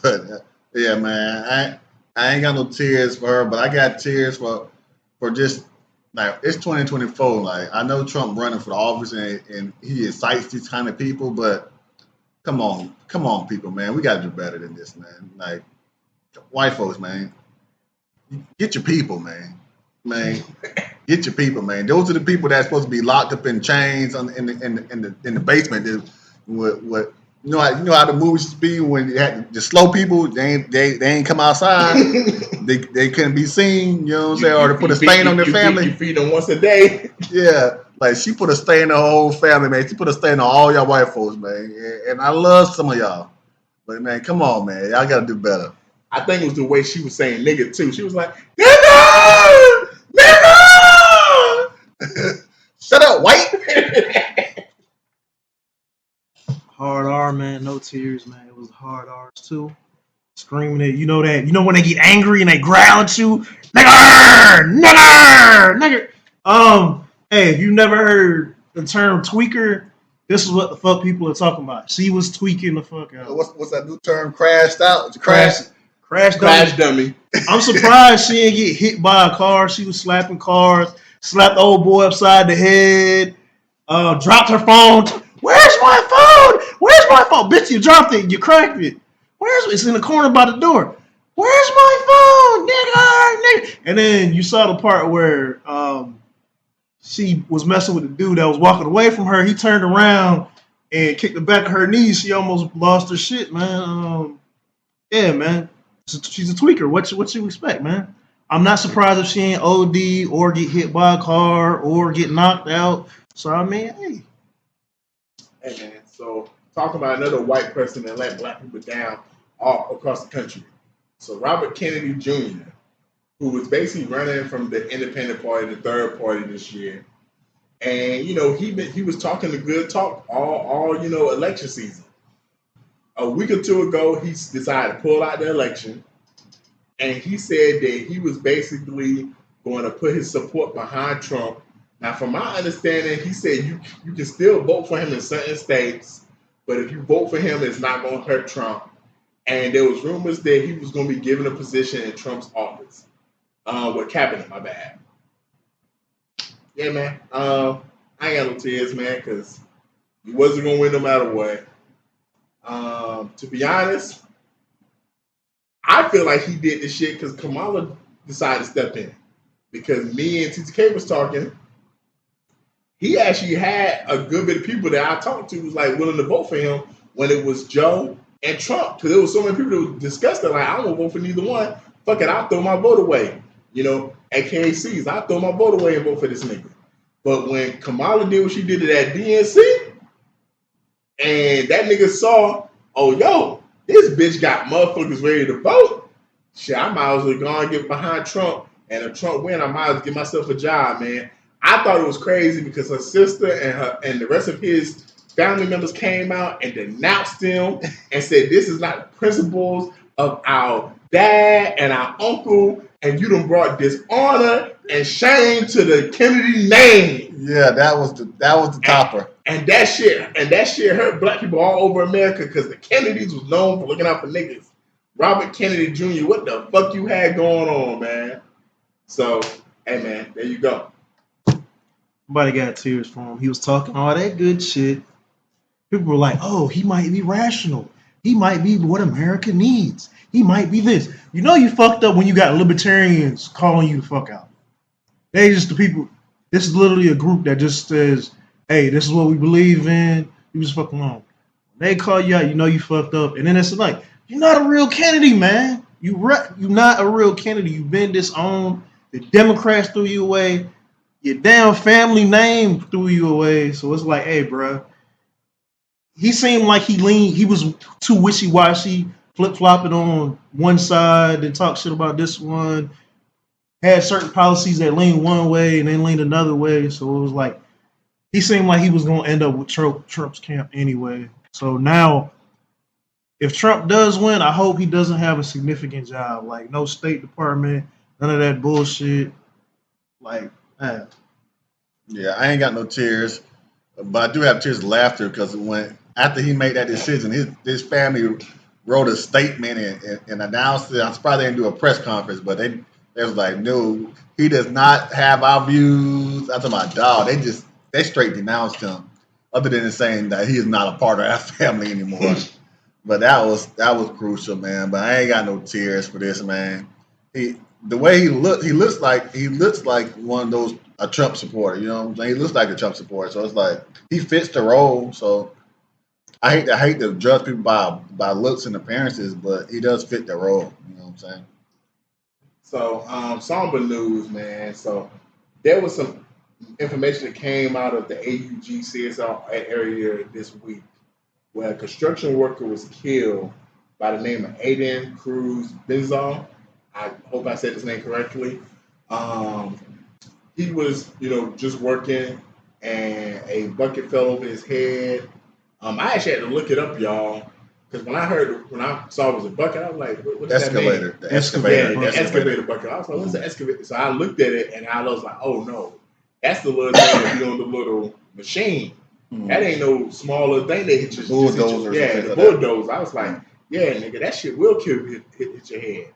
S1: But yeah, man, I ain't got no tears for her, but I got tears for just like it's 2024. Like I know Trump running for the office and he incites these kind of people, but come on, people, man, we got to do better than this, man. Like white folks, man, get your people, man. Get your people, man. Those are the people that's supposed to be locked up in chains in the basement. What you know how the movies used to be when you had the slow people, they ain't come outside. they couldn't be seen, you know what I'm saying, or to put a stain on their family.
S4: You feed them once a day.
S1: Yeah, like she put a stain on her whole family, man. She put a stain on all y'all white folks, man. And I love some of y'all, but man, come on, man, y'all gotta do better.
S4: I think it was the way she was saying nigga too. She was like, nigga, nigga.
S1: Shut up, white.
S2: Hard R, man. No tears, man. It was hard R's too. Screaming it. You know when they get angry and they growl at you, nigger. Hey, if you never heard the term tweaker, this is what the fuck people are talking about. She was tweaking the fuck out.
S1: What's that new term? Crashed out.
S2: Crash
S4: dummy.
S2: I'm surprised she didn't get hit by a car. She was slapping cars, slapped the old boy upside the head, dropped her phone. Where's my phone? Where's my phone? Bitch, you dropped it. You cracked it. It's in the corner by the door. Where's my phone? Nigga. And then you saw the part where she was messing with the dude that was walking away from her. He turned around and kicked the back of her knees. She almost lost her shit, man. Yeah, man. She's a tweaker. What you expect, man? I'm not surprised if she ain't OD or get hit by a car or get knocked out. So, I mean, hey.
S4: Hey, man. So, talking about another white person that let black people down all across the country. So, Robert Kennedy Jr., who was basically running from the independent party, the third party this year. And, he was talking the good talk all election season. A week or two ago, he decided to pull out the election, and he said that he was basically going to put his support behind Trump. Now, from my understanding, he said you can still vote for him in certain states, but if you vote for him, it's not going to hurt Trump. And there was rumors that he was going to be given a position in Trump's office, with cabinet. My bad. Yeah, man. I I ain't got no tears, man, because he wasn't gonna win no matter what. To be honest, I feel like he did this shit because Kamala decided to step in. Because me and TTK was talking, he actually had a good bit of people that I talked to was like willing to vote for him when it was Joe and Trump. Because there was so many people that discussed it, like, I don't vote for neither one. Fuck it, I'll throw my vote away. You know, at KC's, I'll throw my vote away and vote for this nigga. But when Kamala did what she did to that DNC, and that nigga saw, oh, yo, this bitch got motherfuckers ready to vote. Shit, I might as well go and get behind Trump. And if Trump win, I might as well get myself a job, man. I thought it was crazy because her sister and the rest of his family members came out and denounced him and said, this is not the principles of our dad and our uncle, and you done brought dishonor and shame to the Kennedy name.
S1: Yeah, that was the topper.
S4: And that shit hurt black people all over America because the Kennedys was known for looking out for niggas. Robert Kennedy Jr., what the fuck you had going on, man? So, hey, man, there you go.
S2: Somebody got tears for him. He was talking all that good shit. People were like, oh, he might be rational. He might be what America needs. He might be this. You know you fucked up when you got libertarians calling you the fuck out. They just the people. This is literally a group that just says, hey, this is what we believe in. You just fucking on. They call you out, you know you fucked up. And then it's like, you're not a real Kennedy, man. You're not a real Kennedy. You've been disowned. The Democrats threw you away. Your damn family name threw you away. So it's like, hey, bro. He seemed like he was too wishy-washy, flip-flopping on one side and talk shit about this one. Had certain policies that leaned one way and then leaned another way. So it was like, he seemed like he was going to end up with Trump's camp anyway. So now, if Trump does win, I hope he doesn't have a significant job. Like, no State Department, none of that bullshit. Like,
S1: Yeah, I ain't got no tears, but I do have tears of laughter because after he made that decision, his family wrote a statement and announced it. I'm surprised they didn't do a press conference, but they was like, no, he does not have our views. I'm talking about dog. They straight denounced him, other than saying that he is not a part of our family anymore. But that was crucial, man. But I ain't got no tears for this, man. The way he looks like one of those a Trump supporter. You know what I'm saying? He looks like a Trump supporter. So it's like he fits the role. So I hate to judge people by looks and appearances, but he does fit the role. You know what I'm saying?
S4: So somber news, man. So there was some information that came out of the AUG CSR area this week where a construction worker was killed by the name of Aiden Cruz Benzal. I hope I said his name correctly. He was, just working and a bucket fell over his head. I actually had to look it up, y'all, because when I saw it was a bucket, I was like, what does that mean?
S1: The excavator.
S4: Yeah, the excavator bucket. I was like, what's the excavator? So I looked at it and I was like, oh no, that's the little thing that be on the little machine. Mm-hmm. That ain't no smaller thing that hit your bulldozer. Yeah, the bulldozer. I was like, yeah, nigga, that shit will kill you, hit your head.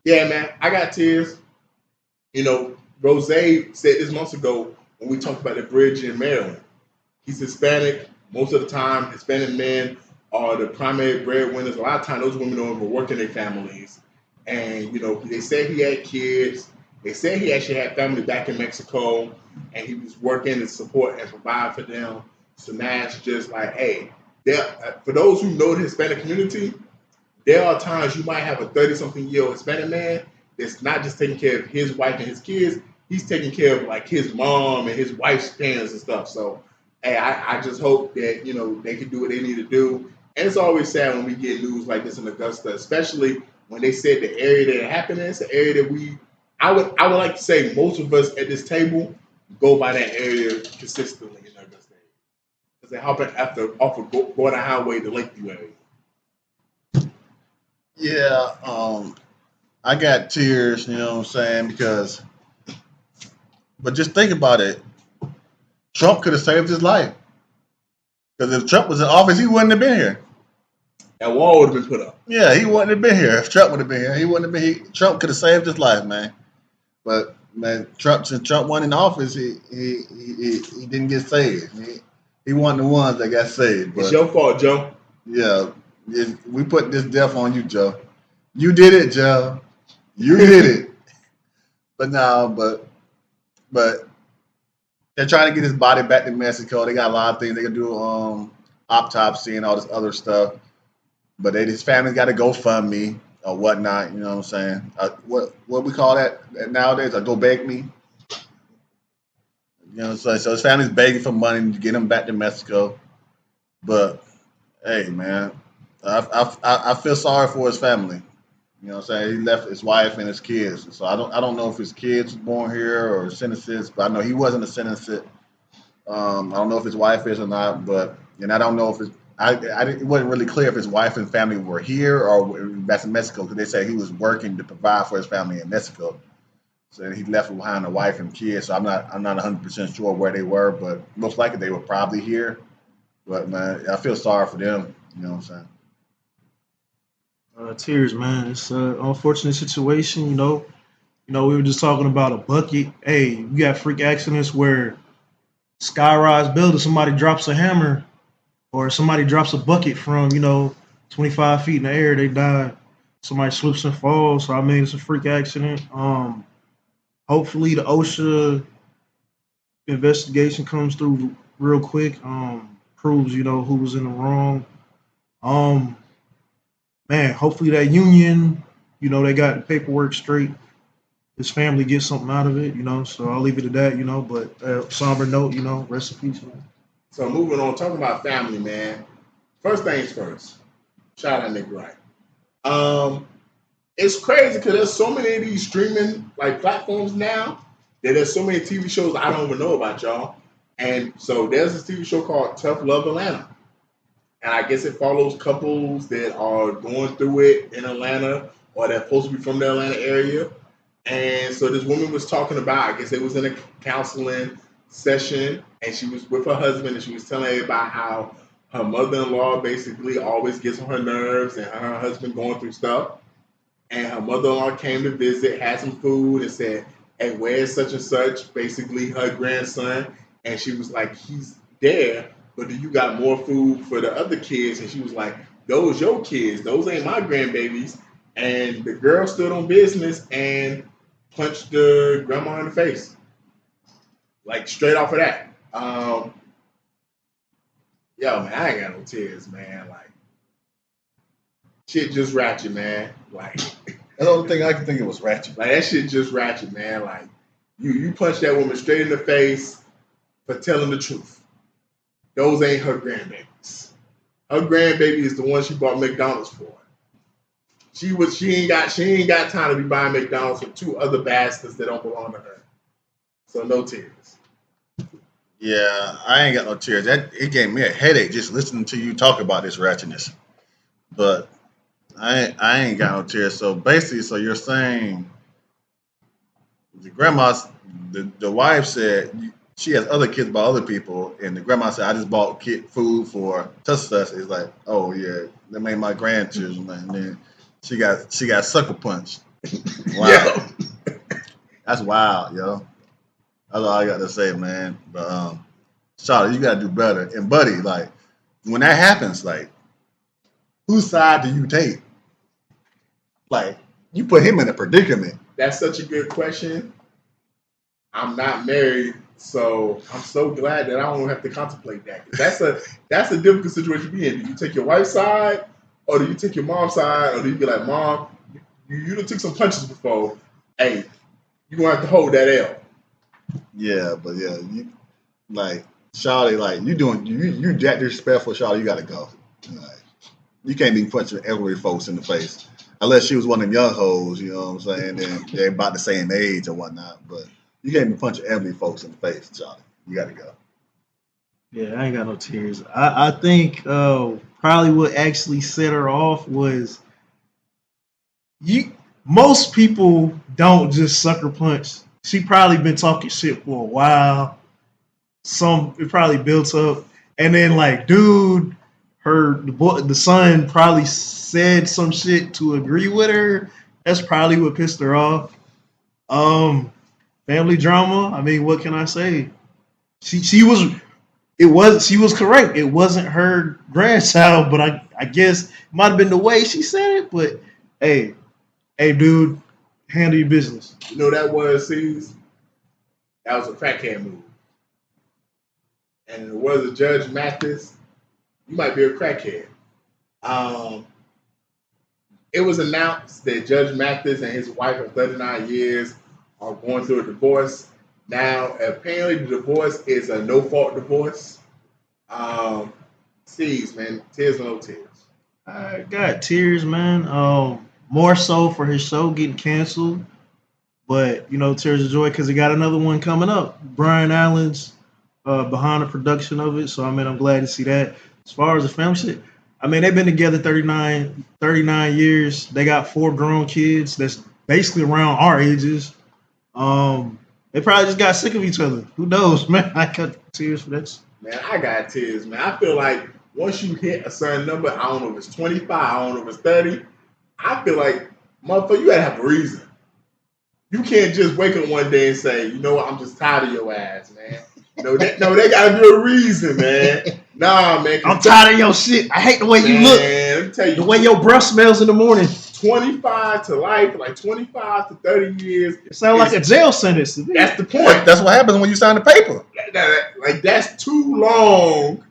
S4: Yeah, man, I got tears. Rose said this months ago when we talked about the bridge in Maryland. He's Hispanic. Most of the time, Hispanic men are the primary breadwinners. A lot of times, those women don't even work in their families. And, they said he had kids. They said he actually had family back in Mexico, and he was working to support and provide for them. So now it's just like, hey, for those who know the Hispanic community, there are times you might have a 30-something-year-old Hispanic man that's not just taking care of his wife and his kids. He's taking care of, like, his mom and his wife's parents and stuff. So, hey, I just hope that, they can do what they need to do. And it's always sad when we get news like this in Augusta, especially when they said the area that it happened in. It's an area that I would like to say most of us at this table go by that area consistently in Augusta. Because they hop off of Gordon Highway to Lakeview area.
S1: Yeah, I got tears, you know what I'm saying? But just think about it. Trump could have saved his life. Because if Trump was in office, he wouldn't have been here.
S4: That wall would have been put up.
S1: Yeah, he wouldn't have been here. If Trump would have been here, he wouldn't have been here. Trump could have saved his life, man. But man, since Trump won in office, he didn't get saved. He wasn't the ones that got saved. But
S4: It's your fault, Joe.
S1: yeah, we put this death on you, Joe. You did it, Joe. You did it. But no, but they're trying to get his body back to Mexico. They got a lot of things they can do, autopsy and all this other stuff. But his family's got to GoFundMe or whatnot. You know what I'm saying? What we call that nowadays? A go beg me. You know what I'm saying? So his family's begging for money to get him back to Mexico. But hey, man, I feel sorry for his family. You know what I'm saying? He left his wife and his kids. So I don't know if his kids were born here or citizens, but I know he wasn't a citizen. I don't know if his wife is or not, and I don't know if it wasn't really clear if his wife and family were here or back in Mexico because they said he was working to provide for his family in Mexico. So he left behind a wife and kids. So I'm not 100% sure where they were, but most likely they were probably here. But man, I feel sorry for them. You know what I'm saying?
S2: Tears, man. It's an unfortunate situation. We were just talking about a bucket. Hey, you got freak accidents where skyrise building, somebody drops a hammer or somebody drops a bucket from 25 feet in the air, they die. Somebody slips and falls. So I mean, it's a freak accident. Hopefully the OSHA investigation comes through real quick. Proves who was in the wrong. Man, hopefully that union, they got the paperwork straight. His family gets something out of it, So I'll leave it at that, But somber note, rest in peace, man.
S4: So moving on, talking about family, man. First things first. Shout out Nick Wright. It's crazy because there's so many of these streaming platforms now that there's so many TV shows I don't even know about, y'all. And so there's this TV show called Tough Love Atlanta. And I guess it follows couples that are going through it in Atlanta or they're supposed to be from the Atlanta area. And so this woman was talking about, I guess it was in a counseling session, and she was with her husband, and she was telling everybody how her mother-in-law basically always gets on her nerves and her husband going through stuff. And her mother-in-law came to visit, had some food, and said, hey, where's such and such, basically her grandson? And she was like, he's there, but do you got more food for the other kids? And she was like, those your kids. Those ain't my grandbabies. And the girl stood on business and punched the grandma in the face. Straight off of that. Yo, man, I ain't got no tears, man. Shit just ratchet, man.
S1: That's the only thing I can think of was ratchet.
S4: That shit just ratchet, man. You punched that woman straight in the face for telling the truth. Those ain't her grandbabies. Her grandbaby is the one she bought McDonald's for. She ain't got time to be buying McDonald's for two other bastards that don't belong to her. So no tears.
S1: Yeah, I ain't got no tears. It gave me a headache just listening to you talk about this ratchetness. But I ain't got no tears. So basically, you're saying the wife said she has other kids by other people, and the grandma said, I just bought kid food for such. It's like, oh yeah, that made my grandchildren. And then she got sucker punched. Wow.
S4: Yeah.
S1: That's wild, yo. That's all I got to say, man. But Charlotte, you gotta do better. And buddy, when that happens, whose side do you take? You put him in a predicament.
S4: That's such a good question. I'm not married, so I'm so glad that I don't have to contemplate that. That's a difficult situation to be in. Do you take your wife's side, or do you take your mom's side, or do you be like, Mom, you done took some punches before. Hey, you're gonna have to hold that L.
S1: Yeah, but yeah, Charlotte, you that disrespectful, Charlotte, you gotta go. You can't be punching every folks in the face. Unless she was one of them young hoes, you know what I'm saying? Then they're about the same age or whatnot. But you can't be punching every folks in the face, Charlie. You got to go.
S2: Yeah, I ain't got no tears. I think probably what actually set her off was most people don't just sucker punch. She probably been talking shit for a while. It probably built up. And then the son probably said some shit to agree with her. That's probably what pissed her off. family drama. I mean, what can I say? She was correct. It wasn't her grandchild, but I guess it might have been the way she said it. But hey, dude, handle your business.
S4: You know that was Ceedee? That was a crackhead move. And in the words of Judge Mathis, you might be a crackhead. It was announced that Judge Mathis and his wife of 39 years are going through a divorce. Now, apparently, the divorce is a no-fault divorce. Ceedee, man, tears no tears.
S2: I got tears, man. More so for his show getting canceled, but tears of joy because he got another one coming up. Brian Allen's behind the production of it, so I mean, I'm glad to see that. As far as the family shit, I mean, they've been together 39 years. They got 4 grown kids that's basically around our ages. They probably just got sick of each other. Who knows, man? I got tears for that.
S4: Man, I got tears, man. I feel like once you hit a certain number, I don't know if it's 25, I don't know if it's 30, I feel like, motherfucker, you gotta have a reason. You can't just wake up one day and say, you know what, I'm just tired of your ass, man. No, they gotta be a reason, man. Nah, man.
S2: I'm tired of your shit. I hate the way you look.
S4: Let me tell you.
S2: The way your breath smells in the morning.
S4: 25 to life, like 25 to 30 years.
S2: It sounds like a jail sentence.
S4: That's the point.
S1: That's what happens when you sign the paper.
S4: Like, that's too long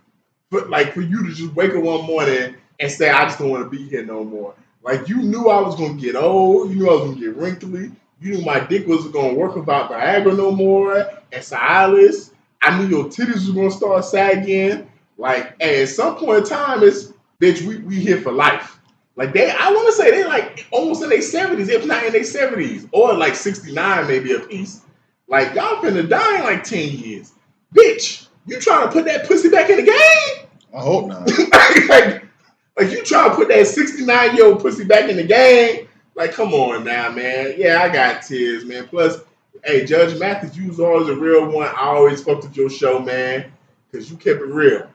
S4: for you to just wake up one morning and say, I just don't want to be here no more. Like, you knew I was going to get old. You knew I was going to get wrinkly. You knew my dick wasn't going to work about Viagra no more and Cialis. I knew your titties was going to start sagging. Like, hey, at some point in time, it's, bitch, we here for life. Like, I want to say they like almost in their 70s, if not in their 70s, or like 69 maybe a piece. Like, y'all finna die in like 10 years. Bitch, you trying to put that pussy back in the game?
S1: I hope not.
S4: like you trying to put that 69-year-old pussy back in the game? Like, come on now, man. Yeah, I got tears, man. Plus, hey, Judge Mathis, you was always a real one. I always fucked with your show, man, because you kept it real.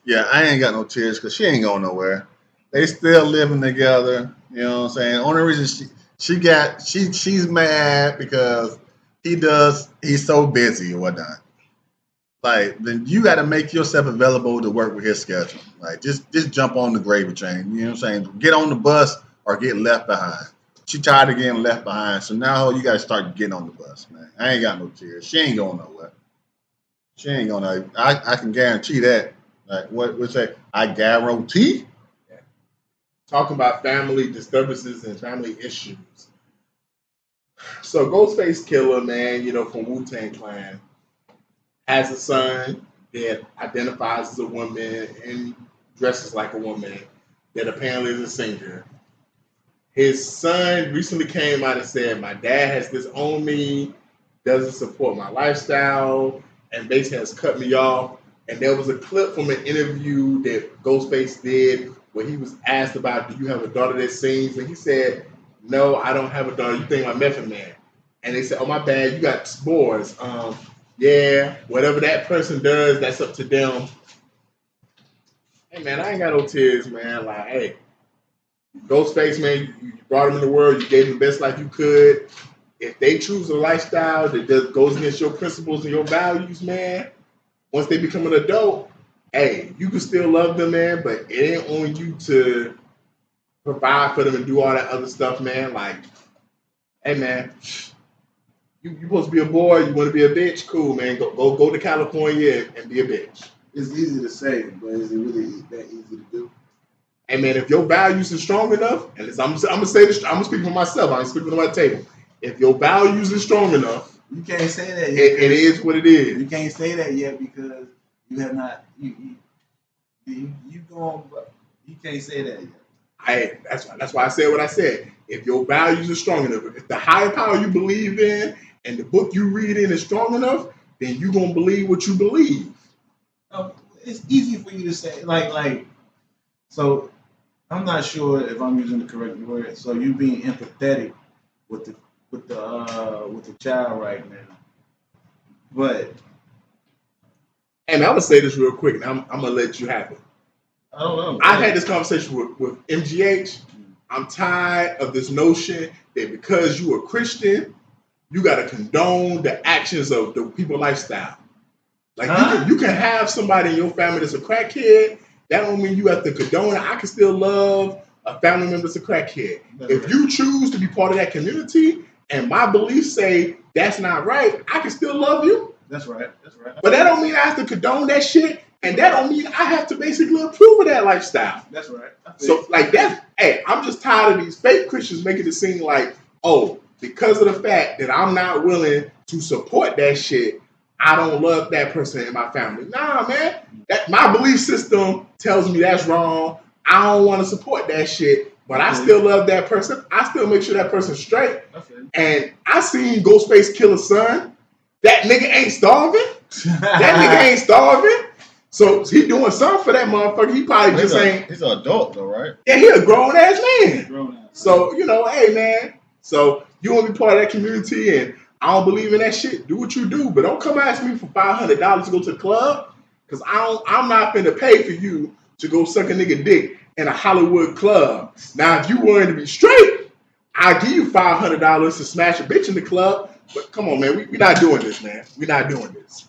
S1: Yeah, I ain't got no tears because she ain't going nowhere. They still living together. You know what I'm saying? Only reason she's mad because he's so busy or whatnot. Like, then you got to make yourself available to work with his schedule. Like, just jump on the gravy train. You know what I'm saying? Get on the bus or get left behind. She tired of getting left behind, so now you got to start getting on the bus, man. I ain't got no tears. She ain't going nowhere. She ain't going nowhere. I can guarantee that. Like, what's that? I guarantee.
S4: Yeah. Talking about family disturbances and family issues. So Ghostface Killah, man, from Wu-Tang Clan, has a son that identifies as a woman and dresses like a woman that apparently is a singer. His son recently came out and said, my dad has disowned me, doesn't support my lifestyle, and basically has cut me off. And there was a clip from an interview that Ghostface did where he was asked about, do you have a daughter that sings? And he said, no, I don't have a daughter. You think I'm Method Man. And they said, oh, my bad, you got spores. Yeah, whatever that person does, that's up to them. Hey, man, I ain't got no tears, man. Like, hey, Ghostface, man, you brought them in the world. You gave them the best life you could. If they choose a lifestyle that just goes against your principles and your values, man, once they become an adult, hey, you can still love them, man, but it ain't on you to provide for them and do all that other stuff, man. Like, hey, man, you supposed to be a boy, you want to be a bitch? Cool, man. Go to California and be a bitch.
S3: It's easy to say, but is it really that easy to do?
S4: Hey, man, if your values are strong enough, and I'm gonna say this, I'm gonna speak for myself. I'm speaking to my table. If your values are strong enough,
S3: you can't say that yet.
S4: It is what it is.
S3: You can't say that yet because you have not. You can't say that yet.
S4: That's why I said what I said. If your values are strong enough, if the higher power you believe in and the book you read in is strong enough, then you're gonna believe what you believe.
S3: It's easy for you to say like. So I'm not sure if I'm using the correct word. So you being empathetic with the child right now, but.
S4: And I'm gonna say this real quick, and I'm gonna let you have it.
S3: I don't know.
S4: I had this conversation with MGH. I'm tired of this notion that because you a Christian, you got to condone the actions of the people lifestyle. Like you can have somebody in your family that's a crackhead. That don't mean you have to condone it. I can still love a family member that's a crackhead. If you choose to be part of that community and my beliefs say that's not right, I can still love you.
S3: That's right.
S4: But that don't mean I have to condone that shit, and that don't mean I have to basically approve of that lifestyle.
S3: That's right.
S4: So like that, hey, I'm just tired of these fake Christians making it seem like, oh, because of the fact that I'm not willing to support that shit, I don't love that person in my family. Nah, man. That my belief system tells me that's wrong. I don't want to support that shit, but I still love that person. I still make sure that person's straight. And I seen Ghostface Killah's son. That nigga ain't starving. That nigga ain't starving. So he doing something for that motherfucker. He probably just ain't.
S1: He's an adult though, right?
S4: Yeah, he a grown ass man. So, hey man. So you want to be part of that community and I don't believe in that shit. Do what you do, but don't come ask me for $500 to go to the club, because I'm not finna pay for you to go suck a nigga dick in a Hollywood club. Now, if you wanted to be straight, I'll give you $500 to smash a bitch in the club. But come on, man, we not doing this, man. We not doing this.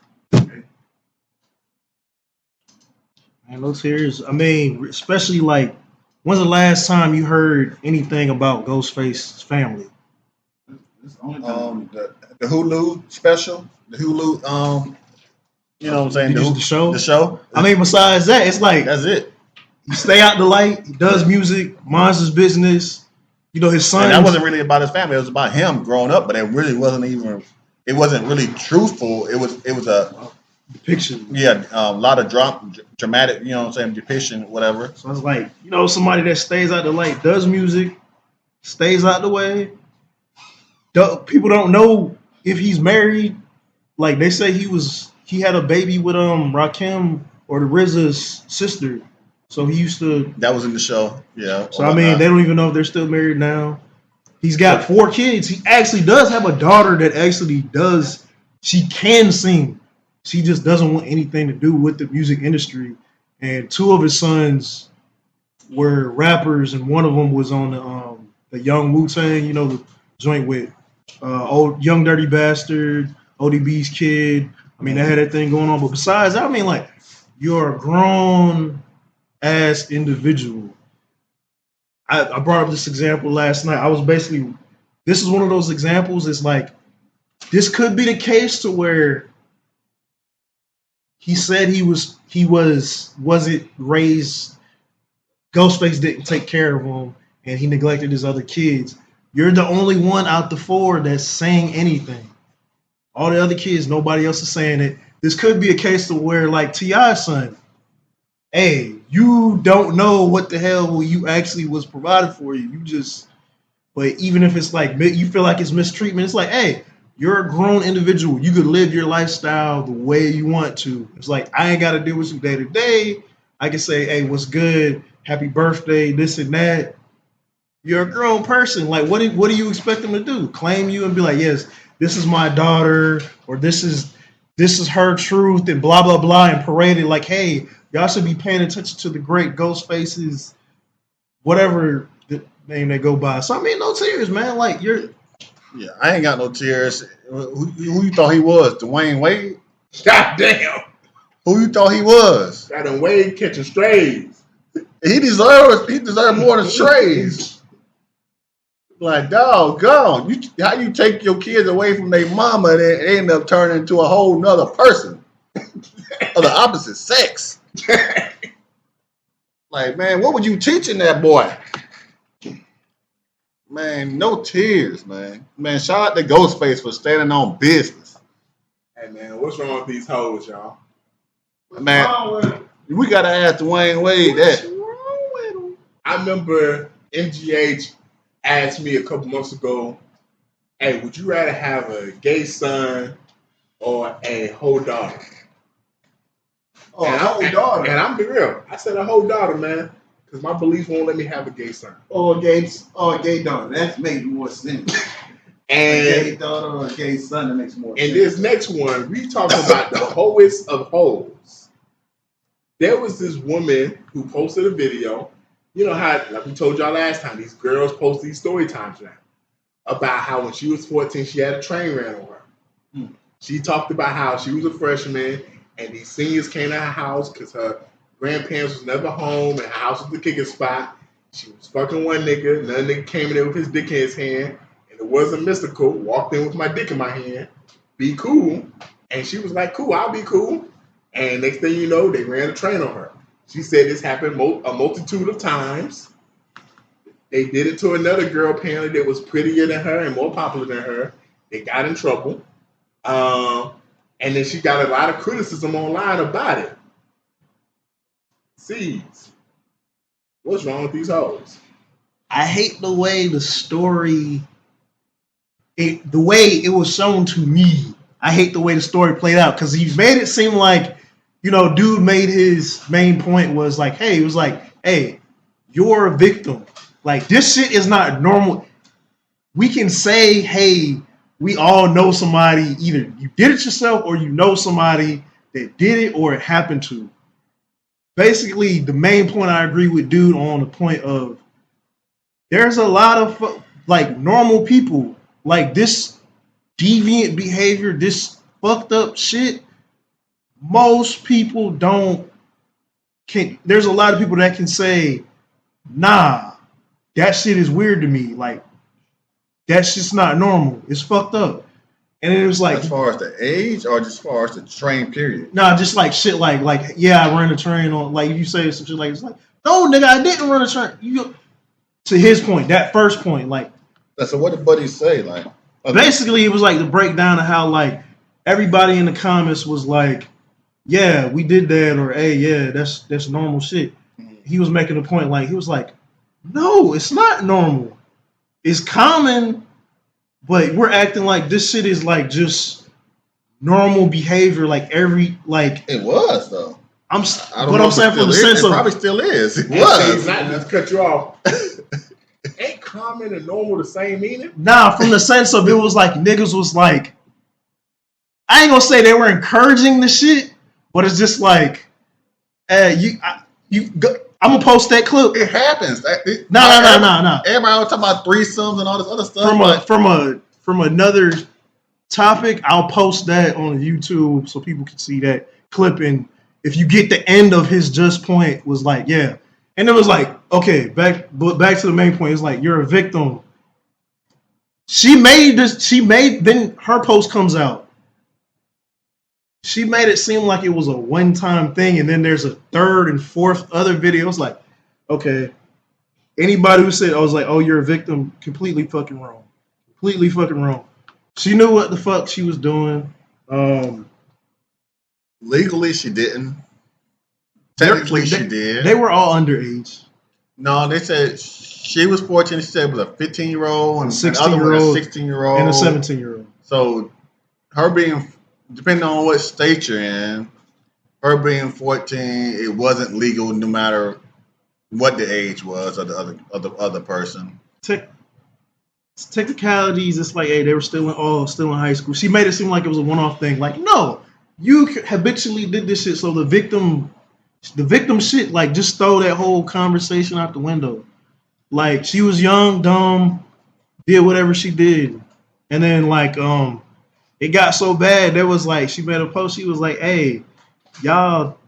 S2: Man, those tears. I mean, especially like, when's the last time you heard anything about Ghostface's family?
S1: The Hulu special, the Hulu, you know what I'm saying?
S2: The show.
S1: The show.
S2: I mean, besides that, it's like
S1: that's it.
S2: He stay out the light. He does music, minds his business. His son.
S1: And that wasn't really about his family. It was about him growing up. But it really wasn't even. It wasn't really truthful. It was a
S2: depiction.
S1: Yeah, a lot of dramatic. You know what I'm saying? Depiction, whatever.
S2: So it's like somebody that stays out the light, does music, stays out the way. People don't know if he's married. Like they say he had a baby with Rakim or the RZA's sister. So he used to.
S1: That was in the show. Yeah.
S2: So I mean, they don't even know if they're still married now. He's got 4 kids. He actually does have a daughter that actually does. She can sing. She just doesn't want anything to do with the music industry. And 2 of his sons were rappers, and one of them was on the Young Wu-Tang, the joint with old Young Dirty Bastard, ODB's kid. I mean, they had that thing going on. But besides that, I mean, like, you're a grown ass individual. I brought up this example last night. This is one of those examples. It's like, this could be the case to where he said he wasn't raised. Ghostface didn't take care of him, and he neglected his other kids. You're the only one out the 4 that's saying anything. All the other kids, nobody else is saying it. This could be a case to where, like T.I.'s son, hey, you don't know what the hell you actually was provided for you. But even if it's like, you feel like it's mistreatment, it's like, hey, you're a grown individual. You could live your lifestyle the way you want to. It's like, I ain't got to deal with you day to day. I can say, hey, what's good? Happy birthday, this and that. You're a grown person. Like, what do you expect them to do? Claim you and be like, yes, this is my daughter, or this is her truth, and blah, blah, blah, and parade it like, hey, y'all should be paying attention to the great Ghostface's, whatever the name they go by. So, I mean, no tears, man. Like, you're...
S1: Yeah, I ain't got no tears. Who you thought he was? Dwayne Wade?
S4: God damn.
S1: Who you thought he was?
S4: Got him Wade catching strays.
S1: He deserves more than strays. Like, doggone. How you take your kids away from their mama and they end up turning into a whole nother person of the opposite sex? Like, man, what were you teaching that boy? Man, no tears, man. Man, shout out to Ghostface for standing on business.
S4: Hey, man, what's wrong with these hoes, y'all?
S1: Man, we got to ask Dwayne Wade that.
S4: What's wrong with him? I remember MGH asked me a couple months ago, hey, would you rather have a gay son or a whole daughter?
S1: Oh, a whole daughter?
S4: And I'm be real. I said a whole daughter, man. Because my beliefs won't let me have a gay son.
S3: Or a gay daughter. That makes more sense.
S4: And
S3: a gay daughter or a gay son, that makes more sense.
S4: And this next one, we talking about the hoest of hoes. There was this woman who posted a video. You know how, like we told y'all last time, these girls post these story times now. about how when she was 14, she had a train ran on her. She talked about how she was a freshman and these seniors came to her house because her grandparents was never home and her house was the kicking spot. She was fucking one nigga. Another nigga came in there with his dick in his hand. And it wasn't mystical. Walked in with my dick in my hand. Be cool. And she was like, cool, I'll be cool. And next thing you know, they ran a train on her. She said this happened a multitude of times. They did it to another girl apparently that was prettier than her and more popular than her. They got in trouble. And then she got a lot of criticism online about it. Seeds. What's wrong with these hoes?
S2: I hate the way the story, the way it was shown to me. I hate the way the story played out because he made it seem like, dude made his main point was like, hey, it was like, hey, you're a victim. Like, this shit is not normal. We can say, hey, we all know somebody, either you did it yourself or you know somebody that did it or it happened to. Basically, the main point I agree with dude on the point of there's a lot of like normal people, like this deviant behavior, this fucked up shit. Most people there's a lot of people that can say, nah, that shit is weird to me. Like, that's just not normal. It's fucked up. And it was like,
S1: as far as the age or just as far as the train period?
S2: Nah, just like shit like yeah, I ran a train on, like if you say some shit like, it's like, no nigga, I didn't run a train. To his point, that first point, like,
S1: so what did buddies say? Like,
S2: basically it was like the breakdown of how like everybody in the comments was like, yeah, we did that, or hey, yeah, that's normal shit. He was making a point, like, he was like, no, it's not normal. It's common, but we're acting like this shit is like just normal behavior, like
S1: it was though.
S2: I'm saying from the sense of,
S1: it probably still is. It
S4: was.
S1: was.
S4: Not just cut you off. Ain't common and normal the same meaning?
S2: Nah, from the sense of it was like niggas was like, I ain't gonna say they were encouraging the shit, but it's just like, I'm gonna post that clip.
S1: It happens.
S2: No.
S1: Everybody was talking about threesomes and all this other stuff.
S2: From another topic, I'll post that on YouTube so people can see that clip. And if you get the end of his just point, was like, yeah, and it was like, okay, back to the main point. It's like, you're a victim. Then her post comes out. She made it seem like it was a one-time thing, and then there's a third and fourth other videos. Like, okay, anybody who said, I was like, oh, you're a victim, completely fucking wrong. Completely fucking wrong. She knew what the fuck she was doing.
S1: Legally, she didn't. Technically, she did.
S2: They were all underage.
S1: No, they said she was 14. She said it was a 15-year-old and
S2: 16-year-old,
S1: a 16-year-old,
S2: and a 17-year-old.
S1: So her being, depending on what state you're in, her being 14, it wasn't legal no matter what the age was of the other person.
S2: Technicalities, it's like, hey, they were still in high school. She made it seem like it was a one-off thing. Like, no, you habitually did this shit. So the victim shit, like, just throw that whole conversation out the window. Like, she was young, dumb, did whatever she did, and then like it got so bad. There was like, she made a post. She was like, hey, y'all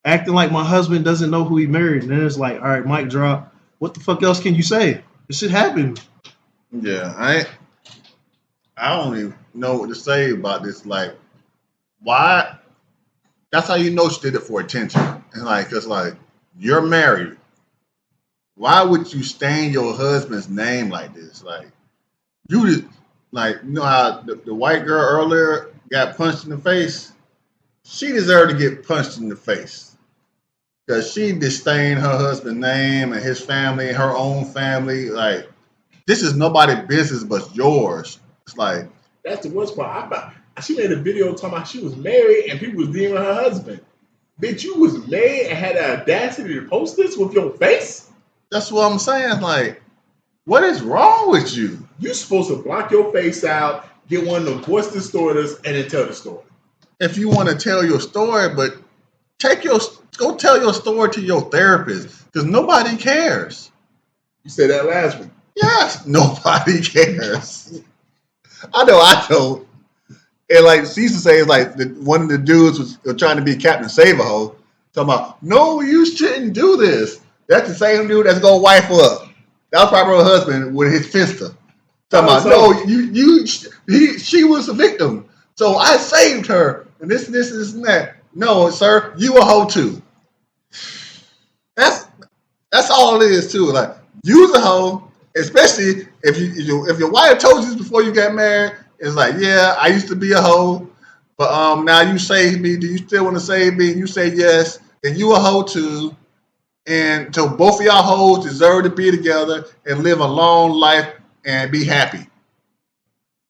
S2: acting like my husband doesn't know who he married. And then it's like, all right, mic drop. What the fuck else can you say? This shit happened.
S1: Yeah, I don't even know what to say about this. Like, why? That's how you know she did it for attention. And like, it's like, you're married. Why would you stain your husband's name like this? Like, you just, like, you know how the white girl earlier got punched in the face? She deserved to get punched in the face. Because she disdained her husband's name and his family, her own family. Like, this is nobody's business but yours. It's like,
S4: that's the worst part. She made a video talking about she was married and people was dealing with her husband. Bitch, you was married and had the audacity to post this with your face?
S1: that's what I'm saying. Like, what is wrong with you?
S4: You supposed to block your face out, get one of them voice distorters, and then tell the story.
S1: If you want to tell your story, but go tell your story to your therapist, because nobody cares.
S4: You said that last week.
S1: Yes, nobody cares. I know. And like she used to say, it's like one of the dudes was trying to be Captain Save-A-Ho, talking about, no, you shouldn't do this. That's the same dude that's gonna wife her up. That was probably her husband with his sister. Talking about, no, she was a victim. So I saved her. And this, and that. No, sir, you a hoe too. That's all it is too. Like, you's a hoe, especially if your wife told you this before you got married. It's like, yeah, I used to be a hoe, but now you saved me. Do you still want to save me? And you say yes, then you a hoe too. And so both of y'all hoes deserve to be together and live a long life and be happy.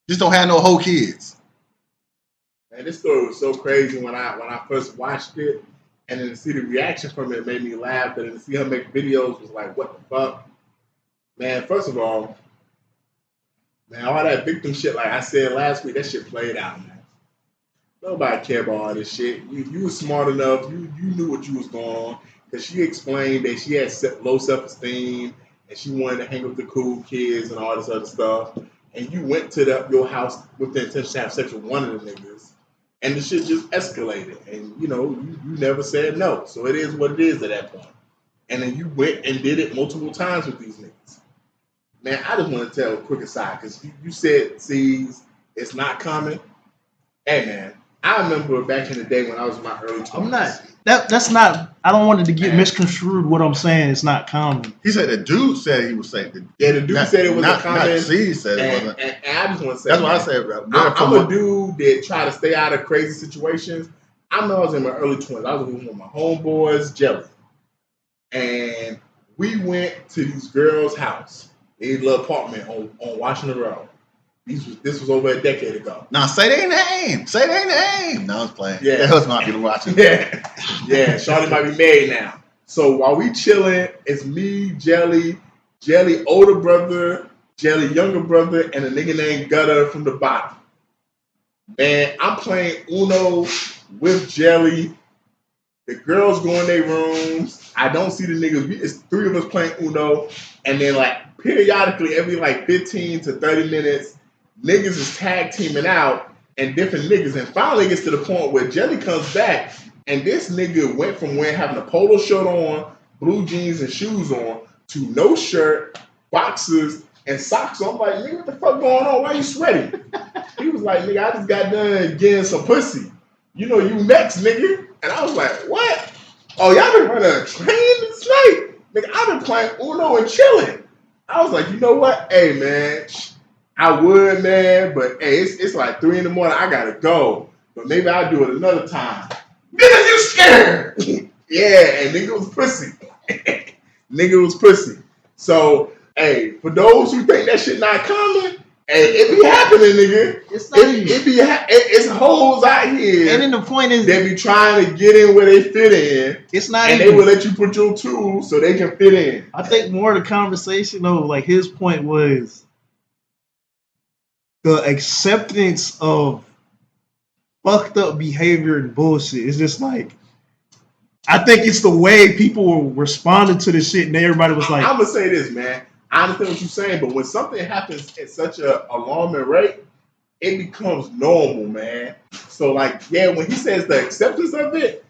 S1: Just don't have no hoe kids.
S4: Man, this story was so crazy when I first watched it, and then to see the reaction from it made me laugh. And then to see her make videos was like, what the fuck? Man, first of all, man, all that victim shit, like I said last week, that shit played out, man. Nobody care about all this shit. You were smart enough. You knew what you was going on. Because she explained that she had low self-esteem and she wanted to hang with the cool kids and all this other stuff. And you went to your house with the intention to have sex with one of the niggas. And the shit just escalated. And, you never said no. So it is what it is at that point. And then you went and did it multiple times with these niggas. Man, I just want to tell a quick aside. Because you said, it's not common. Hey, man. I remember back in the day when I was in my early 20s.
S2: I'm not. That's not. I don't want it to get misconstrued. What I'm saying is not common.
S1: He said the dude said he was saying.
S4: Yeah, the dude said it was a common.
S1: Not C said it wasn't.
S4: And I just want to say
S1: that's what I said.
S4: I'm a dude that try to stay out of crazy situations. I know I was in my early 20s. I was with my homeboys, Jelly, and we went to these girls' house, a little apartment on Washington Road. This was over a decade ago.
S1: Now say their name. Say their name. No, I was playing.
S4: Yeah.
S1: That husband might be watching.
S4: Yeah. Shawty might be married now. So while we chilling, it's me, Jelly, older brother, Jelly younger brother, and a nigga named Gutter from the bottom. Man, I'm playing Uno with Jelly. The girls go in their rooms. I don't see the niggas. It's three of us playing Uno, and then like periodically, every like 15 to 30 minutes. Niggas is tag teaming out and different niggas. And finally it gets to the point where Jelly comes back and this nigga went from having a polo shirt on, blue jeans and shoes on, to no shirt, boxers, and socks on. I'm like, nigga, what the fuck going on? Why you sweating? He was like, nigga, I just got done getting some pussy. You next, nigga. And I was like, what? Oh, y'all been running a train this night? Nigga, I've been playing Uno and chilling. I was like, you know what? Hey, man, I would, man, but hey, it's like 3 a.m. I gotta go. But maybe I'll do it another time. Nigga, you scared? Yeah, and nigga was pussy. Nigga was pussy. So, hey, for those who think that shit not common, hey, it be happening, nigga. It's hoes out here.
S2: And then the point is,
S4: they be trying to get in where they fit in.
S2: It's not,
S4: and they will let you put your tools so they can fit in.
S2: I think more of the conversation, though, like his point was the acceptance of fucked up behavior and bullshit. It's just like, I think it's the way people responded to this shit, and everybody was like,
S4: I'm gonna say this, man. I understand what you're saying, but when something happens at such a alarming rate, it becomes normal, man. So, like, yeah, when he says the acceptance of it,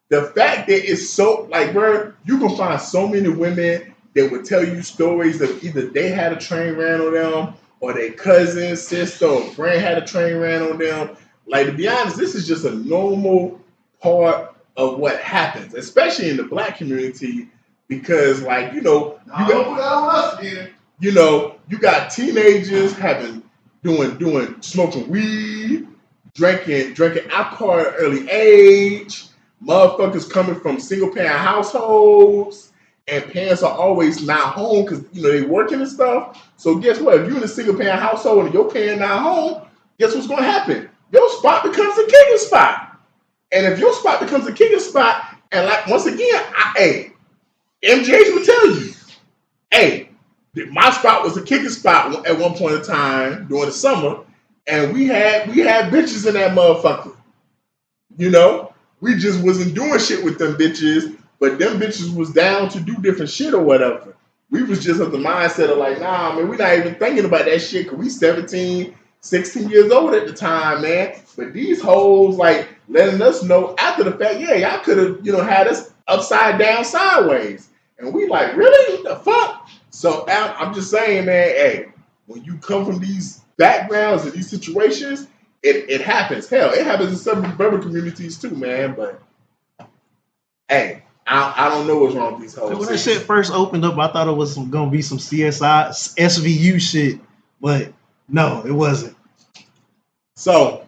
S4: the fact that it's so, like, bro, you can find so many women that would tell you stories of either they had a train ran on them, or their cousin, sister, or friend had a train ran on them. Like, to be honest, this is just a normal part of what happens, especially in the black community, because, like, you got teenagers smoking weed, drinking alcohol at an early age, motherfuckers coming from single parent households, and parents are always not home because they working and stuff. So guess what? If you're in a single parent household and your parent not home, guess what's gonna happen? Your spot becomes a kicking spot. And if your spot becomes a kicking spot, and like once again, MJs will tell you, hey, my spot was a kicking spot at one point in time during the summer, and we had bitches in that motherfucker. We just wasn't doing shit with them bitches, but them bitches was down to do different shit or whatever. we was just of the mindset of like, nah, man, we're not even thinking about that shit because we 17, 16 years old at the time, man. But these hoes, like, letting us know after the fact, yeah, y'all could have, had us upside down, sideways. And we like, really? What the fuck? So I'm just saying, man, hey, when you come from these backgrounds and these situations, it happens. Hell, it happens in some suburban communities too, man. But, hey, I don't know what's wrong with these hoes.
S2: When that shit first opened up, I thought it was gonna be some CSI, SVU shit, but no, it wasn't.
S4: So,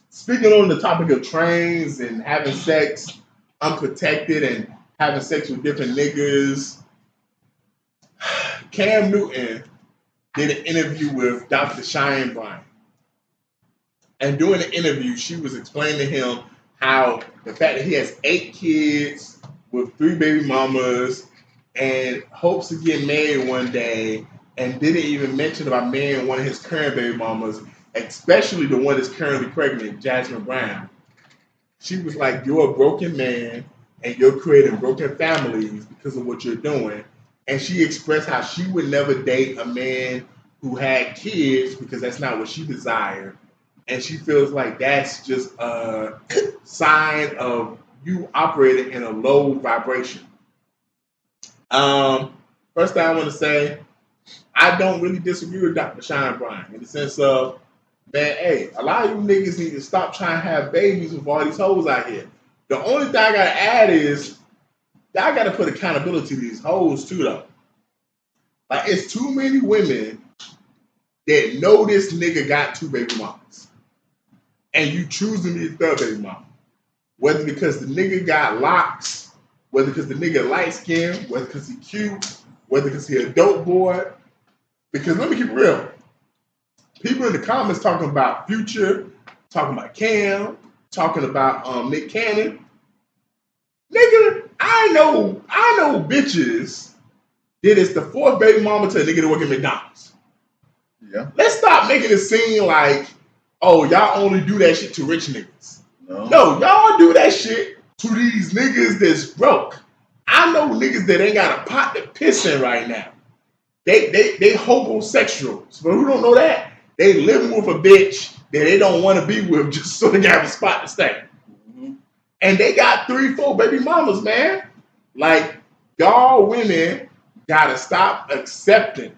S4: speaking on the topic of trains and having sex unprotected and having sex with different niggas, Cam Newton did an interview with Dr. Cheyenne Bryant. And during the interview, she was explaining to him how the fact that he has 8 kids with 3 baby mamas and hopes to get married one day and didn't even mention about marrying one of his current baby mamas, especially the one that's currently pregnant, Jasmine Brown. She was like, you're a broken man and you're creating broken families because of what you're doing. And she expressed how she would never date a man who had kids because that's not what she desired. And she feels like that's just a sign of you operating in a low vibration. First thing I want to say, I don't really disagree with Dr. Cheyenne Bryant in the sense of, man, hey, a lot of you niggas need to stop trying to have babies with all these hoes out here. The only thing I got to add is, I got to put accountability to these hoes too, though. Like, it's too many women that know this nigga got 2 baby mamas. And you choose to be the 3rd baby mama. Whether because the nigga got locks, whether because the nigga light skinned, whether because he cute, whether because he a dope boy. Because let me keep it real. People in the comments talking about Future, talking about Cam, talking about Nick Cannon. Nigga, I know bitches that is the 4th baby mama to a nigga that work at McDonald's.
S1: Yeah.
S4: Let's stop making it seem like, oh, y'all only do that shit to rich niggas. No, y'all do that shit to these niggas that's broke. I know niggas that ain't got a pot to piss in right now. They homosexuals. But who don't know that? They living with a bitch that they don't want to be with just so they can have a spot to stay. Mm-hmm. And they got 3, 4 baby mamas, man. Like, y'all women gotta stop accepting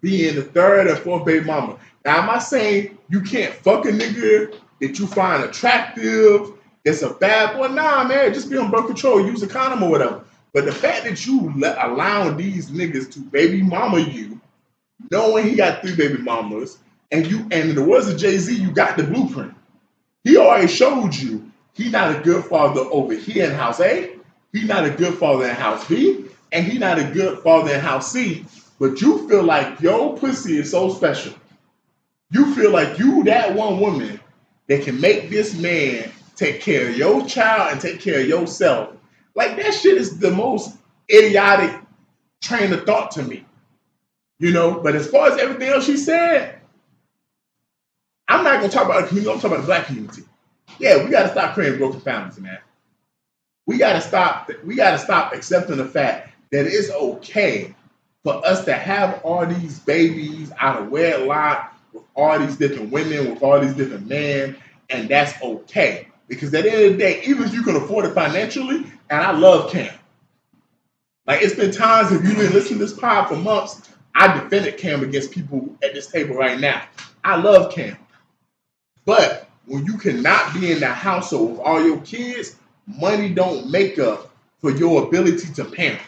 S4: being the 3rd and 4th baby mama. Now, am I saying you can't fuck a nigga that you find attractive, that's a bad boy? Nah, man, just be on birth control, use a condom or whatever. But the fact that you allowing these niggas to baby mama you, knowing he got 3 baby mamas, and in the words of Jay-Z, you got the blueprint. He already showed you he not a good father over here in house A, he not a good father in house B, and he not a good father in house C, but you feel like your pussy is so special. You feel like you that one woman that can make this man take care of your child and take care of yourself. Like, that shit is the most idiotic train of thought to me. But as far as everything else she said, I'm not going to talk about the community, I'm talking about the black community. Yeah, we got to stop creating broken families, man. We got to stop accepting the fact that it's okay for us to have all these babies out of wedlock with all these different women, with all these different men, and that's okay. Because at the end of the day, even if you can afford it financially, and I love Cam. Like, it's been times, if you've been listening to this pod for months, I defended Cam against people at this table right now. I love Cam. But when you cannot be in the household with all your kids, money don't make up for your ability to parent.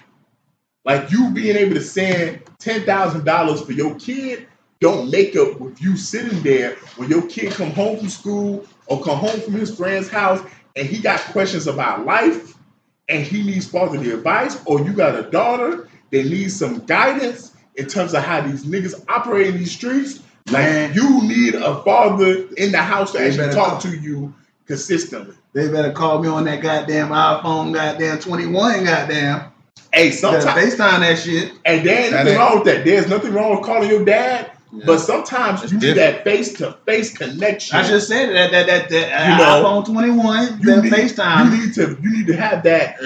S4: Like, you being able to send $10,000 for your kid don't make up with you sitting there when your kid come home from school or come home from his friend's house and he got questions about life and he needs fatherly advice, or you got a daughter that needs some guidance in terms of how these niggas operate in these streets. Like, you need a father in the house to actually talk to you consistently.
S3: They better call me on that goddamn iPhone, goddamn 21, goddamn.
S4: Hey, sometimes
S3: FaceTime that shit.
S4: And there ain't nothing wrong with that. There's nothing wrong with calling your dad. Yeah. But sometimes you need that face-to-face connection.
S3: I just said that iPhone 21, that FaceTime.
S4: You need to have that,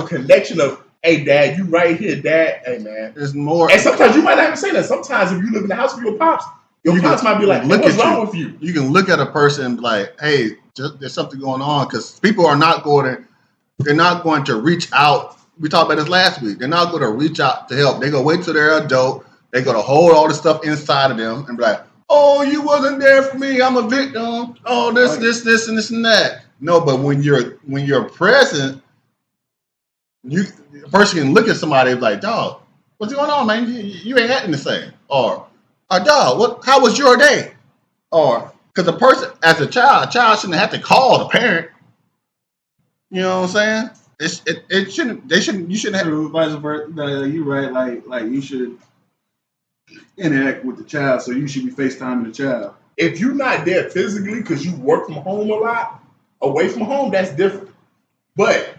S4: connection of Hey, Dad, you right here, Dad. Hey, man.
S1: There's more.
S4: And sometimes you might not even say that. Sometimes if you live in the house with your pops might be like, hey, what's wrong with you?
S1: You can look at a person and be like, hey, there's something going on, because people are not going to reach out. We talked about this last week. They're not going to reach out to help. They're going to wait till they're adult. They're going to hold all the stuff inside of them and be like, oh, you wasn't there for me. I'm a victim. Oh, this, and this and that. No, but when you're present, a person can look at somebody and be like, dog, what's going on, man? You ain't acting the same. Or dog, how was your day? Or, because the person, as a child shouldn't have to call the parent. You know what I'm saying? You shouldn't have.
S3: Vice versa. You're right. Like you should interact with the child, so you should be FaceTiming the child.
S4: If you're not there physically because you work from home a lot, away from home, that's different. But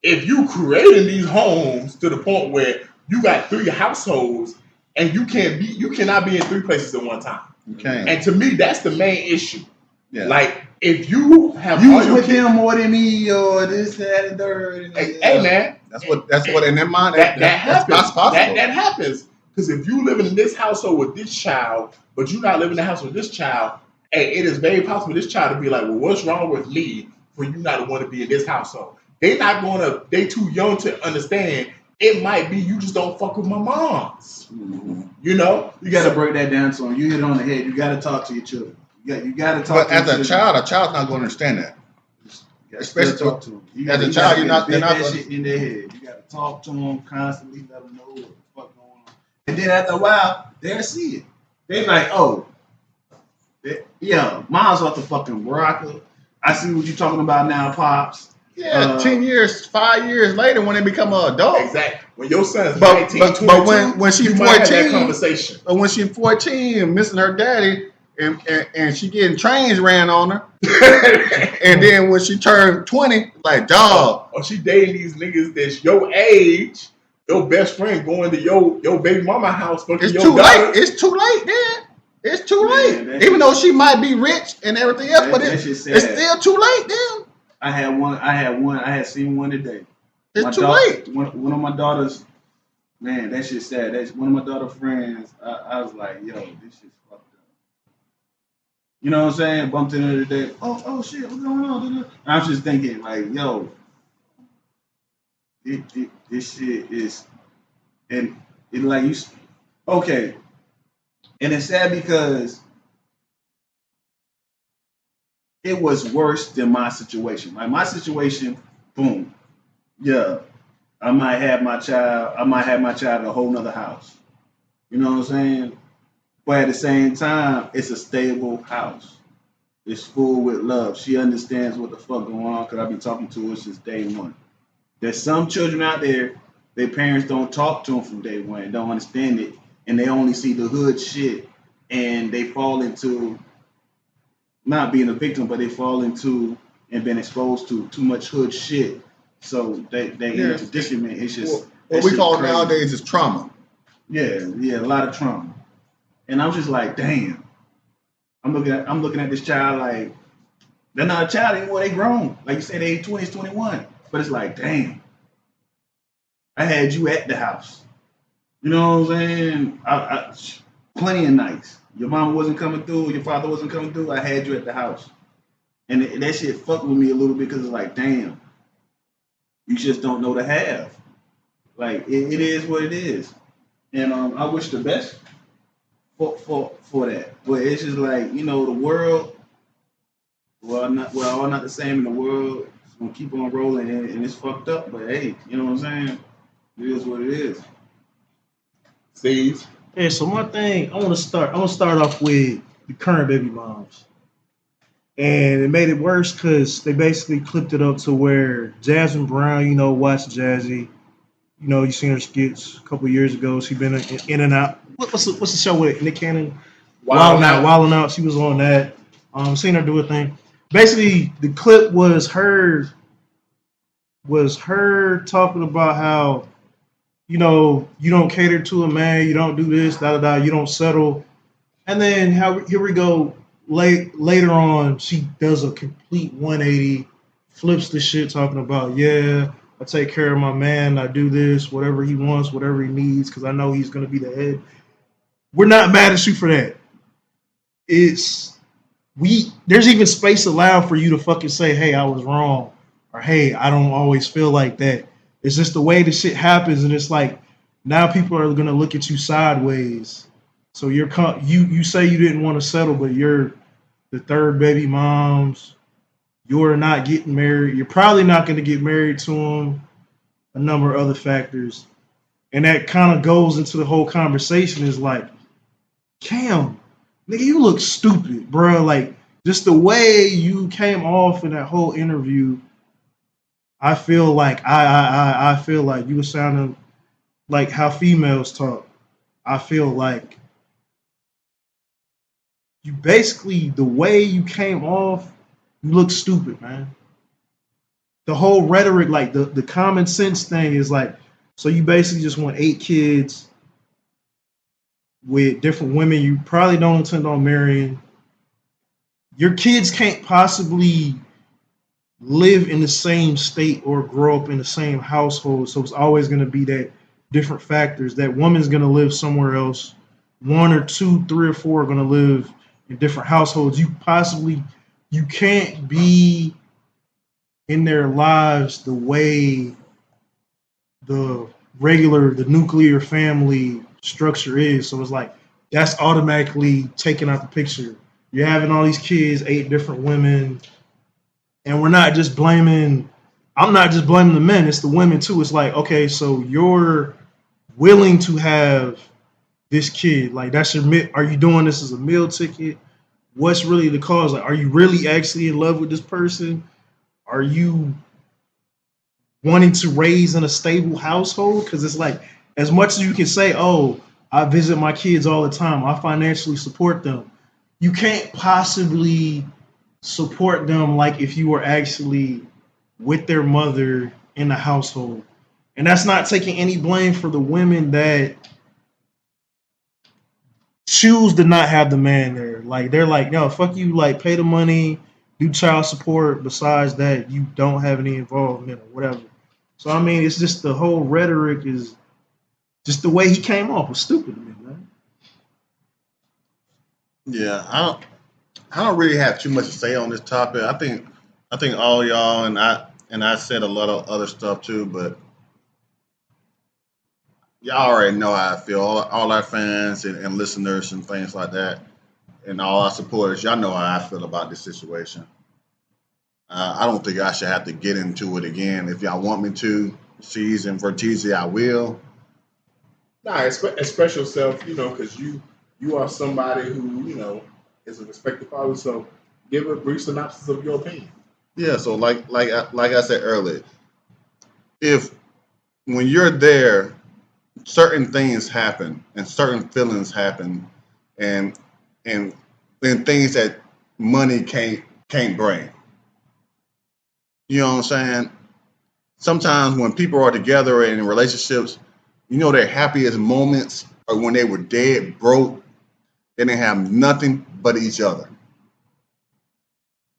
S4: if you creating these homes to the point where you got 3 households and you cannot be in 3 places at one time.
S1: You can't.
S4: And to me, that's the main issue.
S1: Yeah.
S4: Like, if you have
S3: you was with them more than me, or this, that, and third.
S4: Hey, man.
S1: That's what in their mind.
S4: That happens.
S1: That's possible.
S4: That happens. Because if you living in this household with this child, but you're not living in the house with this child, hey, it is very possible this child to be like, well, what's wrong with me for you not to want to be in this household? They too young to understand. It might be you just don't fuck with my moms.
S1: Mm-hmm.
S4: You know?
S3: You got to break that down to them. You hit it on the head. You got to talk to your children. You got to talk
S1: but
S3: to
S1: as a child's not going to understand that.
S3: Especially talk to them.
S1: As a child, they're not
S3: that shit in their head. You got to talk to them constantly, let them know what the fuck going on. And then after a while, they'll see it. They like, oh, yeah, mom's off the fucking rocker. I see what you're talking about now, pops.
S1: Yeah, 10 years, 5 years later when they become an adult.
S4: Exactly. When your son's
S1: 19,
S4: 22,
S1: but when she's 14,
S4: that conversation.
S1: But when she's 14 and missing her daddy and she getting trains ran on her, and then when she turned 20, like, dog.
S4: Or she dating these niggas that's your age, your best friend going to your baby mama house.
S1: It's too late. It's too late, then. It's too late. Even though she might be rich and everything else, but it's still too late, then.
S3: I had seen one today.
S1: It's too late.
S3: One of my daughters, man, that shit sad. That's one of my daughter's friends. I was like, yo, this shit's fucked up. You know what I'm saying? Bumped into her today. Oh shit, what's going on? I was just thinking, like, yo, this shit is, and it like you, okay, and it's sad because it was worse than my situation. Like my situation, boom, yeah, I might have my child in a whole nother house. You know what I'm saying? But at the same time, it's a stable house. It's full with love. She understands what the fuck going on because I've been talking to her since day one. There's some children out there, their parents don't talk to them from day one and don't understand it, and they only see the hood shit, and they fall into not being a victim, but they fall into and been exposed to too much hood shit. So they get into disagreement. It's just
S1: what we call nowadays is trauma.
S3: Yeah, a lot of trauma. And I'm just like, damn. I'm looking at this child like they're not a child anymore. They grown. Like you said, they 20s, 21. But it's like, damn. I had you at the house. You know what I'm saying? I plenty of nights. Your mama wasn't coming through, your father wasn't coming through, I had you at the house. And that shit fucked with me a little bit because it's like, damn, you just don't know the half. Like, it is what it is. And I wish the best for that. But it's just like, you know, the world, we're all not the same in the world. It's going to keep on rolling and it's fucked up. But hey, you know what I'm saying? It is what it is.
S4: Steve?
S2: Hey, so my thing, I want to start off with the current baby moms. And it made it worse because they basically clipped it up to where Jasmine Brown, you know, watched Jazzy. You know, you seen her skits a couple years ago. She been in and out. What's the show with Nick Cannon? Wildin' Out. She was on that. Seen her do a thing. Basically, the clip was her talking about how, you know, you don't cater to a man, you don't do this, you don't settle. And then here we go. Later on, she does a complete 180, flips the shit, talking about, yeah, I take care of my man. I do this, whatever he wants, whatever he needs, because I know he's going to be the head. We're not mad at you for that. There's even space allowed for you to fucking say, hey, I was wrong, or hey, I don't always feel like that. It's just the way the shit happens, and it's like now people are gonna look at you sideways. So you say you didn't want to settle, but you're the third baby moms. You're not getting married. You're probably not going to get married to him. A number of other factors, and that kind of goes into the whole conversation. Is like, Cam, nigga, you look stupid, bro. Like, just the way you came off in that whole interview, I feel like I feel like you were sounding like how females talk. I feel like you basically, the way you came off, you look stupid, man. The whole rhetoric, like the common sense thing is like, so you basically just want 8 kids with different women you probably don't intend on marrying. Your kids can't possibly live in the same state or grow up in the same household. So it's always going to be that different factors. That woman's going to live somewhere else. 1 or 2, 3 or 4 are going to live in different households. You can't be in their lives the way the nuclear family structure is. So it's like, that's automatically taken out the picture. You're having all these kids, 8 different women, and I'm not just blaming the men, it's the women too. It's like, okay, so you're willing to have this kid. Like, are you doing this as a meal ticket? What's really the cause? Like, are you really actually in love with this person? Are you wanting to raise in a stable household? Because it's like, as much as you can say, oh, I visit my kids all the time, I financially support them, you can't possibly support them like if you were actually with their mother in the household. And that's not taking any blame for the women that choose to not have the man there. Like, they're like, no, fuck you, like, pay the money, do child support. Besides that, you don't have any involvement or whatever. So, I mean, it's just the whole rhetoric is just the way he came off was stupid to me, man.
S1: Yeah, I don't really have too much to say on this topic. I think all y'all and I said a lot of other stuff too, but y'all already know how I feel. All our fans and listeners and things like that, and all our supporters, y'all know how I feel about this situation. I don't think I should have to get into it again. If y'all want me to, C's and Vertizi, I will.
S4: Nah, express yourself, because you are somebody who, is a respected father. So give a brief synopsis of your opinion.
S1: Yeah, so like I said earlier, if when you're there, certain things happen and certain feelings happen, and things that money can't bring. You know what I'm saying? Sometimes when people are together and in relationships, their happiest moments are when they were dead broke. They didn't have nothing but each other.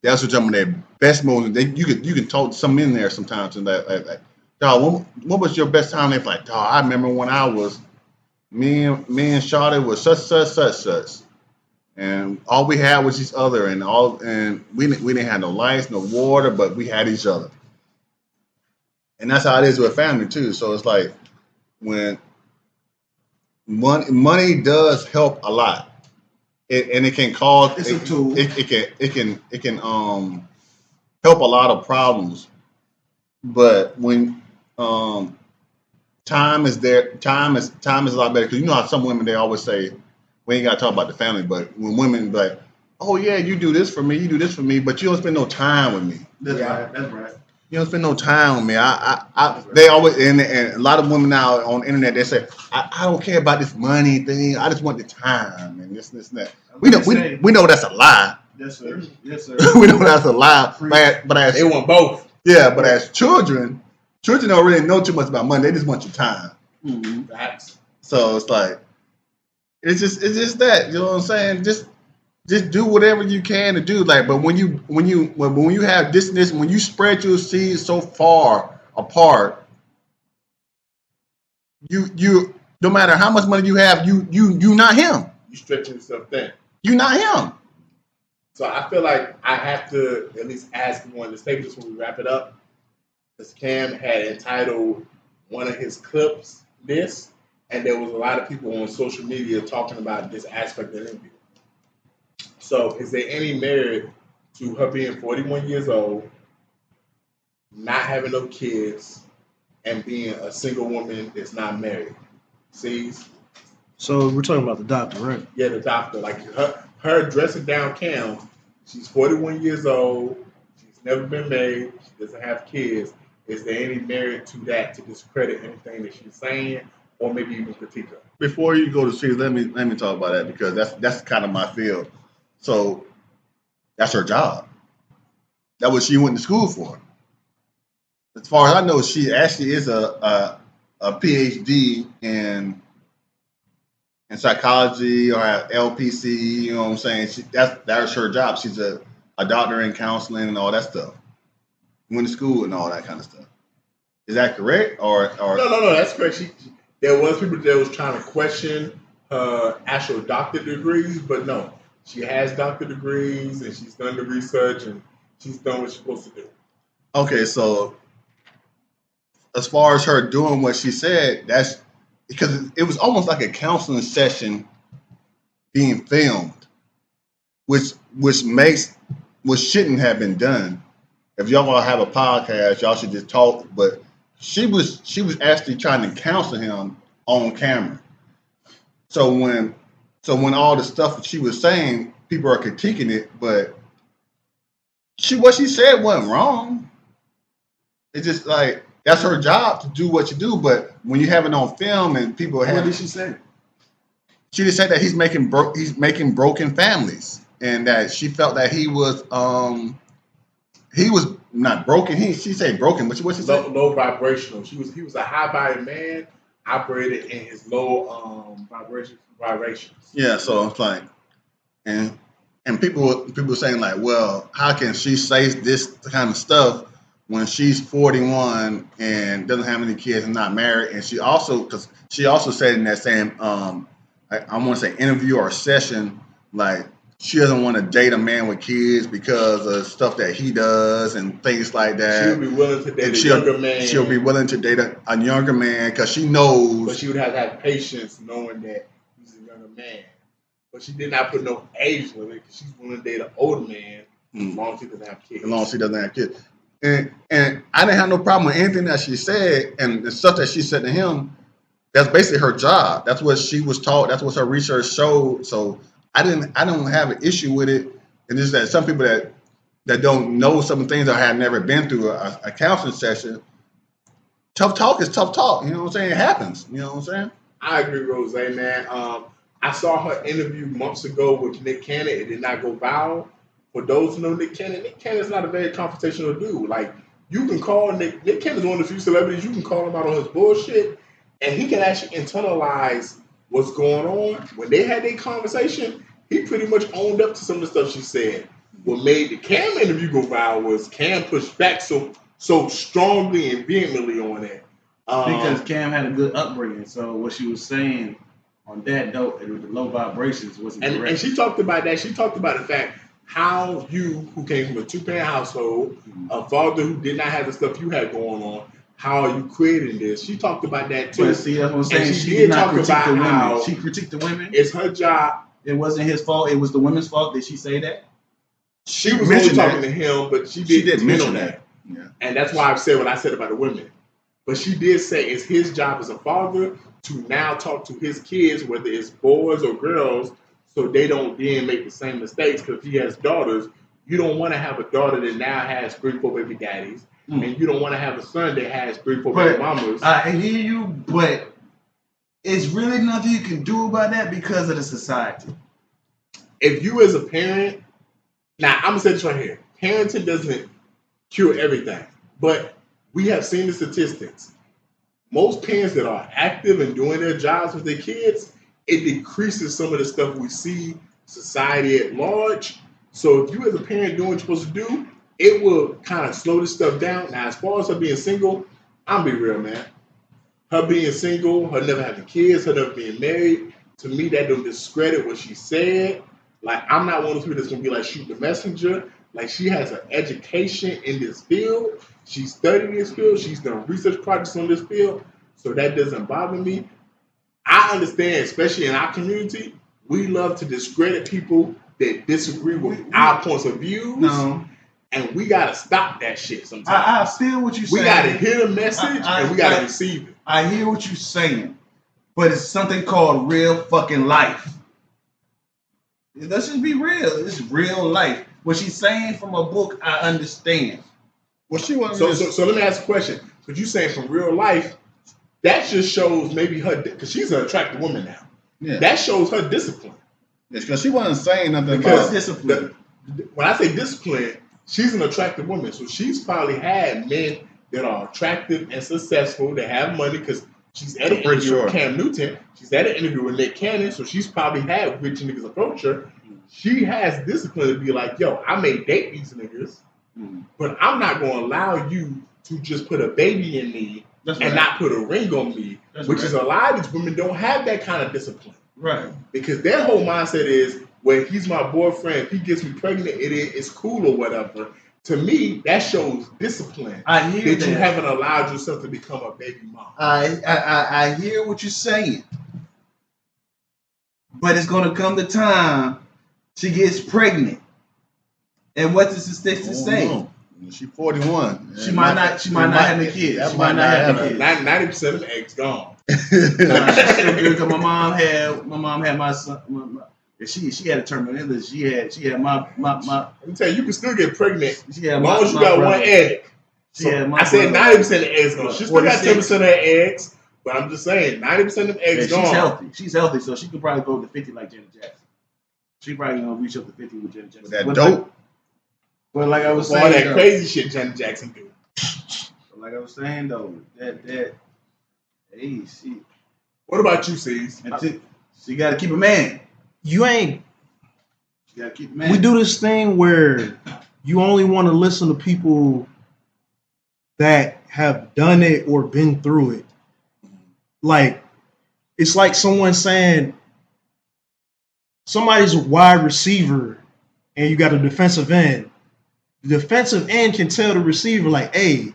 S1: That's what some of their best moments. You can talk some in there sometimes and like, dog, what was your best time? They're like, dog, I remember when I was me and Shawty was such, and all we had was each other, and we didn't have no lights, no water, but we had each other, and that's how it is with family too. So it's like when money does help a lot. It can cause
S3: It's a tool.
S1: It can help a lot of problems, but when time is there, time is a lot better, because you know how some women, they always say, we ain't got to talk about the family, but when women be like, oh yeah, you do this for me, but you don't spend no time with me.
S3: That's right.
S1: You don't spend no time with me. They always, and a lot of women now on the internet, they say, I don't care about this money thing. I just want the time and this and that. We know that's a lie.
S3: Yes, sir.
S1: We know that's a lie. But as
S4: They want both.
S1: yeah, but as children don't really know too much about money. They just want your time.
S3: Mm-hmm.
S4: Facts.
S1: So it's like, it's just that, you know what I'm saying? Just do whatever you can to do. Like, but when you have this, when you spread your seeds so far apart, you no matter how much money you have, you not him.
S4: You stretching yourself thin.
S1: You not him.
S4: So I feel like I have to at least ask one to say this when we wrap it up. Because Cam had entitled one of his clips this, and there was a lot of people on social media talking about this aspect of the interview. So is there any merit to her being 41 years old, not having no kids, and being a single woman that's not married? See?
S2: So we're talking about the doctor, right?
S4: Yeah, the doctor. Like her dressing down Cam, she's 41 years old, she's never been married, she doesn't have kids. Is there any merit to that to discredit anything that she's saying, or maybe even critique her?
S1: Before you go to see, let me talk about that because that's kind of my field. So that's her job. That's what she went to school for. As far as I know, she actually is a PhD in psychology or LPC. You know what I'm saying? That's her job. She's a doctor in counseling and all that stuff. Went to school and all that kind of stuff. Is that correct? Or
S4: No, that's correct. There was people that was trying to question her actual doctorate degrees, but no, she has doctorate degrees and she's done the research and she's done what she's supposed to do.
S1: Okay, so as far as her doing what she said, that's because it was almost like a counseling session being filmed, which shouldn't have been done. If y'all want to have a podcast, y'all should just talk. But she was actually trying to counsel him on camera. So when all the stuff that she was saying, people are critiquing it, but what she said wasn't wrong. It's just like that's her job to do what you do. But when you have it on film and people have,
S3: What did she say?
S1: She just said that he's making broken families, and that she felt that he was not broken. She said broken, but what she said?
S4: Low vibrational. He was a high body man, operated in his low vibrations.
S1: Yeah, so it's like, and people saying like, well, how can she say this kind of stuff when she's 41 and doesn't have any kids and not married? And she also said in that same I want to say interview or session, like she doesn't want to date a man with kids because of stuff that he does and things like that.
S4: She'll be willing to date a younger man.
S1: She'll be willing to date a younger man because she knows.
S4: But she would have to have patience knowing that he's a younger man. But she did not put no age limit because she's willing to date an older man as long as he doesn't have kids.
S1: As long as he doesn't have kids. And I didn't have no problem with anything that she said and the stuff that she said to him. That's basically her job. That's what she was taught. That's what her research showed. So I don't have an issue with it. And just that some people that don't know some things or have never been through a counseling session, tough talk is tough talk. You know what I'm saying? It happens. You know what I'm saying?
S4: I agree, Rose, man. I saw her interview months ago with Nick Cannon. It did not go viral. For those who know Nick Cannon's not a very confrontational dude. Like, you can call Nick Cannon's one of the few celebrities you can call him out on his bullshit, and he can actually internalize what's going on. When they had their conversation, he pretty much owned up to some of the stuff she said. What made the Cam interview go viral was Cam pushed back so strongly and vehemently on it.
S3: Because Cam had a good upbringing, so what she was saying on that note, with the low vibrations, wasn't correct.
S4: And she talked about that. She talked about the fact how you, who came from a two-parent household, a father who did not have the stuff you had going on, how are you creating this? She talked about that too.
S3: But see, that's what I'm saying.
S4: And
S3: she did not critique
S4: about
S3: the women.
S4: how
S3: She critiqued the women.
S4: It's her job.
S3: It wasn't his fault. It was the women's fault. Did she say that?
S4: She was only talking to him, but she did
S1: mention
S4: that.
S1: Yeah.
S4: And that's why I've said what I said about the women. But she did say it's his job as a father to now talk to his kids, whether it's boys or girls, so they don't then make the same mistakes. Because if he has daughters, you don't want to have a daughter that now has 3-4 baby daddies. And you don't want to have a son that has 3-4 baby mamas.
S3: I hear you, but it's really nothing you can do about that because of the society.
S4: If you as a parent, now I'm going to say this right here. Parenting doesn't cure everything. But we have seen the statistics. Most parents that are active and doing their jobs with their kids, it decreases some of the stuff we see society at large. So if you as a parent doing what you're supposed to do, it will kind of slow this stuff down. Now, as far as her being single, I'm be real, man. Her being single, her never having kids, her never being married, to me that don't discredit what she said. Like, I'm not one of those people that's gonna be like shoot the messenger. Like, she has an education in this field. She's studied this field. She's done research projects on this field. So that doesn't bother me. I understand, especially in our community, we love to discredit people that disagree with our points of views.
S3: No.
S4: And we gotta stop that shit sometimes.
S3: I feel what you're saying.
S4: We gotta hear the message and we gotta receive it.
S3: I hear what you're saying, but it's something called real fucking life. Let's just be real. It's real life. What she's saying from a book, I understand.
S1: Well, she wasn't.
S4: So let me ask a question. Because you saying from real life, that just shows maybe her, because she's an attractive woman now.
S1: Yeah.
S4: That shows her discipline.
S1: Because she wasn't saying nothing
S4: Because
S1: about
S3: discipline.
S4: When I say discipline, she's an attractive woman. So she's probably had men that are attractive and successful, that have money, because she's at an interview with Cam Newton. She's at an interview with Nick Cannon, so she's probably had rich niggas approach her. She has discipline to be like, yo, I may date these niggas, but I'm not going to allow you to just put a baby in me not put a ring on me, which is a lot of these women don't have that kind of discipline.
S3: Right.
S4: Because their whole mindset is, well, if he's my boyfriend, if he gets me pregnant, it's cool or whatever. To me, that shows discipline.
S3: I hear
S4: that you haven't allowed yourself to become a baby mom.
S3: I hear what you're saying. But it's going to come the time she gets pregnant. And what does the statistics say?
S1: She's 41.
S3: She might not have the kids. She might not have the kids.
S4: 90% of the eggs gone.
S3: Because my mom had my son. She had a terminal illness. She had my.
S4: Let me tell you, you can still get pregnant as long as you got
S3: brother.
S4: one egg. So I said 90% of the eggs gone. She still got 10% of her eggs, but I'm just saying 90% of the eggs gone.
S3: She's healthy. She's healthy, so she could probably go to 50 like Janet Jackson. She probably gonna reach up to 50 with Janet Jackson.
S1: That dope.
S3: But like I was saying,
S4: all that crazy shit Janet Jackson do.
S3: Like I was saying though, that hey, she.
S4: What about you, Cease?
S3: So you gotta keep a man.
S2: You ain't.
S3: You gotta keep a man.
S2: We do this thing where you only want to listen to people that have done it or been through it. Like, it's like someone saying somebody's a wide receiver and you got a defensive end. The defensive end can tell the receiver, like, hey,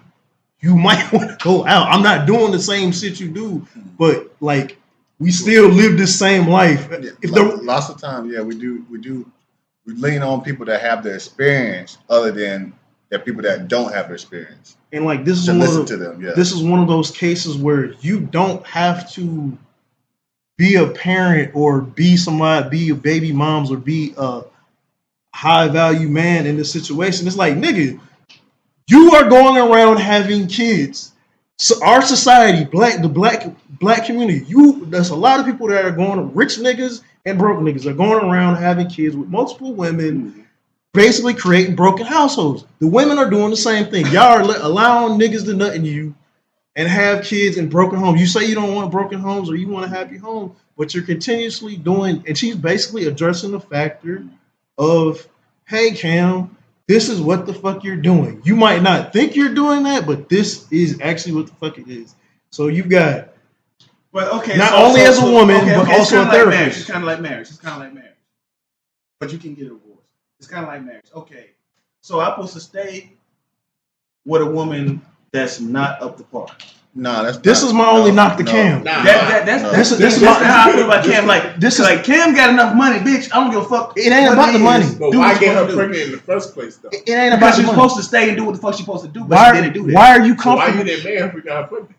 S2: you might want to go out. I'm not doing the same shit you do, but like, we still live the same life.
S1: Yeah, lots of times, yeah, we lean on people that have the experience other than the people that don't have experience.
S2: And like, this is this is one of those cases where you don't have to be a parent or be somebody, be a baby moms or be a high value man in this situation. It's like, nigga, you are going around having kids. So our society, the black community, there's a lot of people that are going, rich niggas and broke niggas are going around having kids with multiple women, basically creating broken households. The women are doing the same thing. Y'all are allowing niggas to nut in you and have kids in broken homes. You say you don't want broken homes or you want a happy home, but you're continuously doing, and she's basically addressing the factor of, hey, Cam, this is what the fuck you're doing. You might not think you're doing that, but this is actually what the fuck it is. So you've got,
S3: but okay,
S2: not only as a woman, but also a therapist.
S3: It's kind of like marriage. But you can get a divorce. It's kind of like marriage. Okay, so I'm supposed to stay with a woman that's not up to par.
S1: No,
S2: this is my only knock to Cam.
S3: This is how I feel about Cam. Like, this is like, Cam got enough money, bitch. I don't give a fuck.
S2: It ain't about the money.
S4: But why get her pregnant in the first place, though?
S2: It ain't about the money.
S3: She's supposed to stay and do what the fuck she's supposed to do, but she didn't do that.
S2: Why are you comfortable?
S4: So why you didn't marry her if you got her pregnant?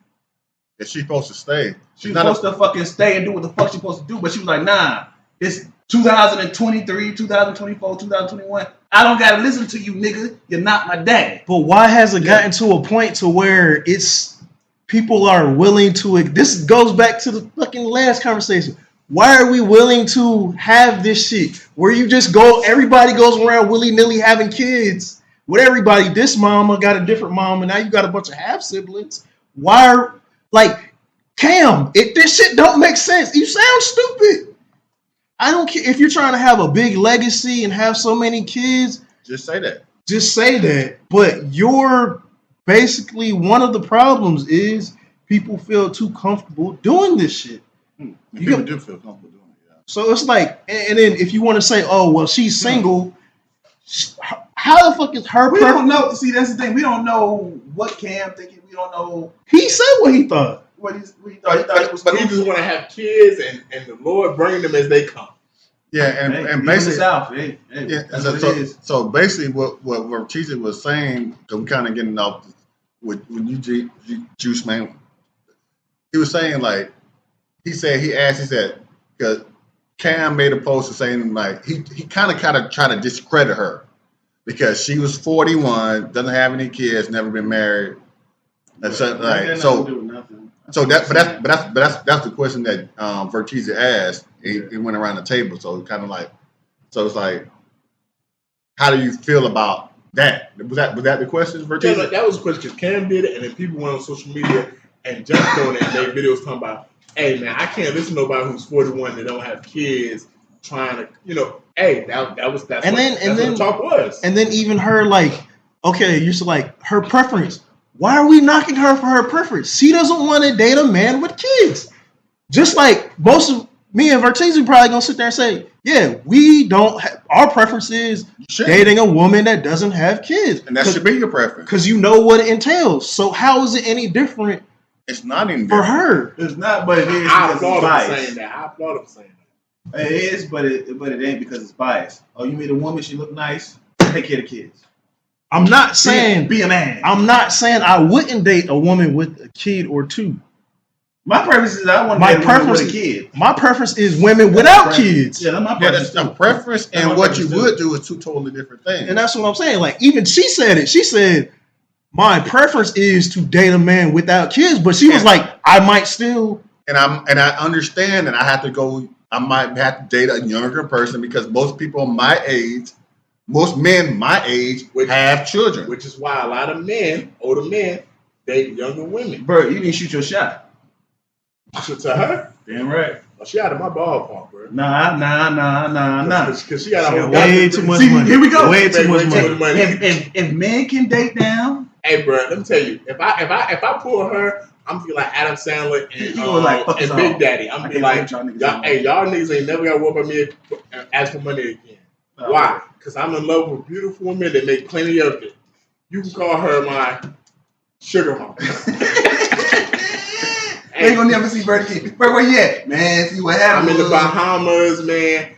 S1: If she's supposed to stay.
S3: She's supposed to fucking stay and do what the fuck she's supposed to do, but she was like, nah, it's 2023, 2024, 2021. I don't gotta listen to you, nigga. You're not my daddy.
S2: But why has it gotten to a point to where it's people are willing to? This goes back to the fucking last conversation. Why are we willing to have this shit where you just go? Everybody goes around willy nilly having kids with everybody. This mama got a different mom, and now you got a bunch of half siblings. Why are like Cam? If this shit don't make sense, you sound stupid. I don't care if you're trying to have a big legacy and have so many kids.
S1: Just say that.
S2: Just say that. But your basically one of the problems is people feel too comfortable doing this shit.
S1: People do feel comfortable doing it. Yeah.
S2: So it's like, and then if you want to say, oh, well, she's single, how the fuck is her?
S3: We don't know. See, that's the thing. We don't know what Cam thinking. We don't know.
S2: He said what he thought.
S3: What he thought. He thought it was.
S4: But he just want to have kids, and the Lord bring them as they come.
S1: Yeah, and basically,
S3: South. Hey, that's what it is.
S1: So basically, what Cheezy was saying, because we're kind of getting off with you, Juice Man. He was saying like, he said because Cam made a post saying like he kind of tried to discredit her because she was 41, doesn't have any kids, never been married, and so like so that's the question that Vertiza asked. It went around the table, so kind of like, so it's like, how do you feel about that? Was that the question, Vertiza?
S4: Yeah, that was the question because Cam did it, and then people went on social media and jumped on it and made videos talking about, hey man, I can't listen to nobody who's 41 that don't have kids trying to, hey, that's what the talk was.
S2: And then even her like, okay, you're so like her preference. Why are we knocking her for her preference? She doesn't want to date a man with kids. Just like most of me and Vertiza probably gonna sit there and say, yeah, we don't. Our preference is dating a woman that doesn't have kids,
S1: and that should be your preference
S2: because you know what it entails. So how is it any different?
S1: It's not even
S2: for her.
S3: It's not, but it is.
S4: I applaud him saying that.
S3: It is, but it ain't because it's biased. Oh, you meet a woman, she look nice, take care of the kids.
S2: I'm not saying
S3: be a man.
S2: I'm not saying I wouldn't date a woman with a kid or two.
S3: My preference is I want to date a woman with a kid.
S2: My preference is women without kids.
S3: Yeah, that's my preference.
S1: That's a preference, and what you would do is two totally different things.
S2: And that's what I'm saying. Like even she said it. She said my preference is to date a man without kids, but she was like, I might still.
S1: And I understand, and I might have to date a younger person because most people my age. Most men my age have children.
S4: Which is why a lot of men, older men, date younger women.
S3: Bro, you didn't shoot your shot.
S4: To her?
S3: Damn right.
S4: Oh, she out of my ballpark, bro.
S3: Nah.
S4: Because she got
S2: way too much money.
S3: Here we go.
S2: Way too much money.
S3: If men can date down.
S4: Hey, bro, let me tell you. If I pull her, I'm gonna be like Adam Sandler and Big Daddy. I'm gonna be like, y'all niggas ain't never gotta work on me and ask for money again. Why? Because I'm in love with beautiful women that make plenty of it. You can call her my sugar mama.
S3: Ain't gonna never see Bird again. Bird, where you at? Man, see what happened.
S4: I'm in the Bahamas, man.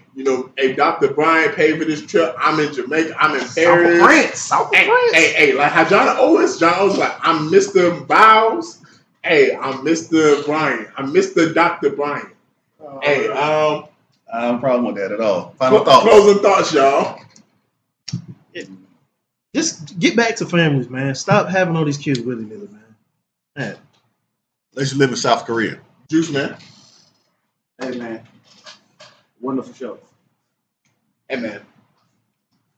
S4: Hey, Dr. Bryant paid for this trip. I'm in Jamaica. I'm in Paris.
S3: South of France.
S4: Hey, like how John Owen's like, I'm Mr. Bows. Hey, I'm Mr. Bryant. I'm Mr. Dr. Bryant. Hey,
S1: I don't have a problem with that at all. Final thoughts.
S4: Closing thoughts, y'all.
S2: Just get back to families, man. Stop having all these kids willy-nilly, man.
S1: Unless you live in South Korea.
S4: Juice, man.
S3: Hey, man. Wonderful show.
S4: Hey, man.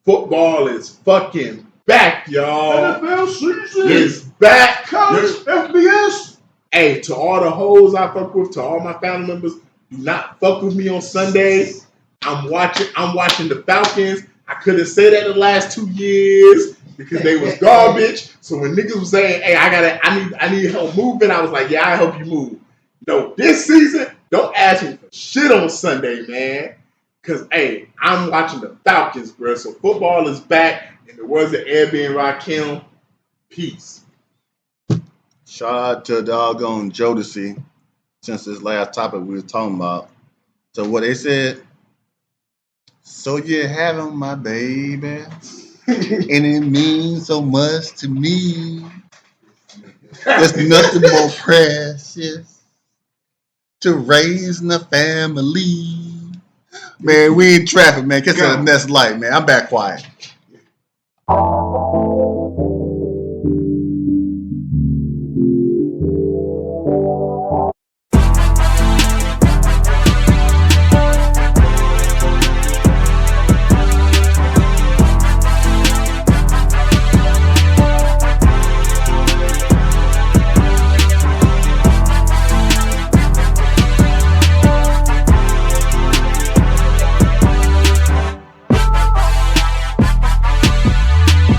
S4: Football is fucking back, y'all.
S3: NFL season
S4: is back.
S3: College FBS.
S4: Hey, to all the hoes I fuck with, to all my family members, do not fuck with me on Sundays. I'm watching the Falcons. I couldn't say that the last 2 years because they was garbage. So when niggas was saying, hey, I need help moving, I was like, yeah, I'll help you move. No, this season, don't ask me for shit on Sunday, man. Because, hey, I'm watching the Falcons, bro. So football is back. In the words of Airbnb and Rakim, peace.
S1: Shout out to doggone Jodeci, since this last topic we were talking about. So what they said, so you're having my baby, and it means so much to me. There's nothing more precious to raising a family. Man, we in traffic, man. Get to the next light, man. I'm back quiet.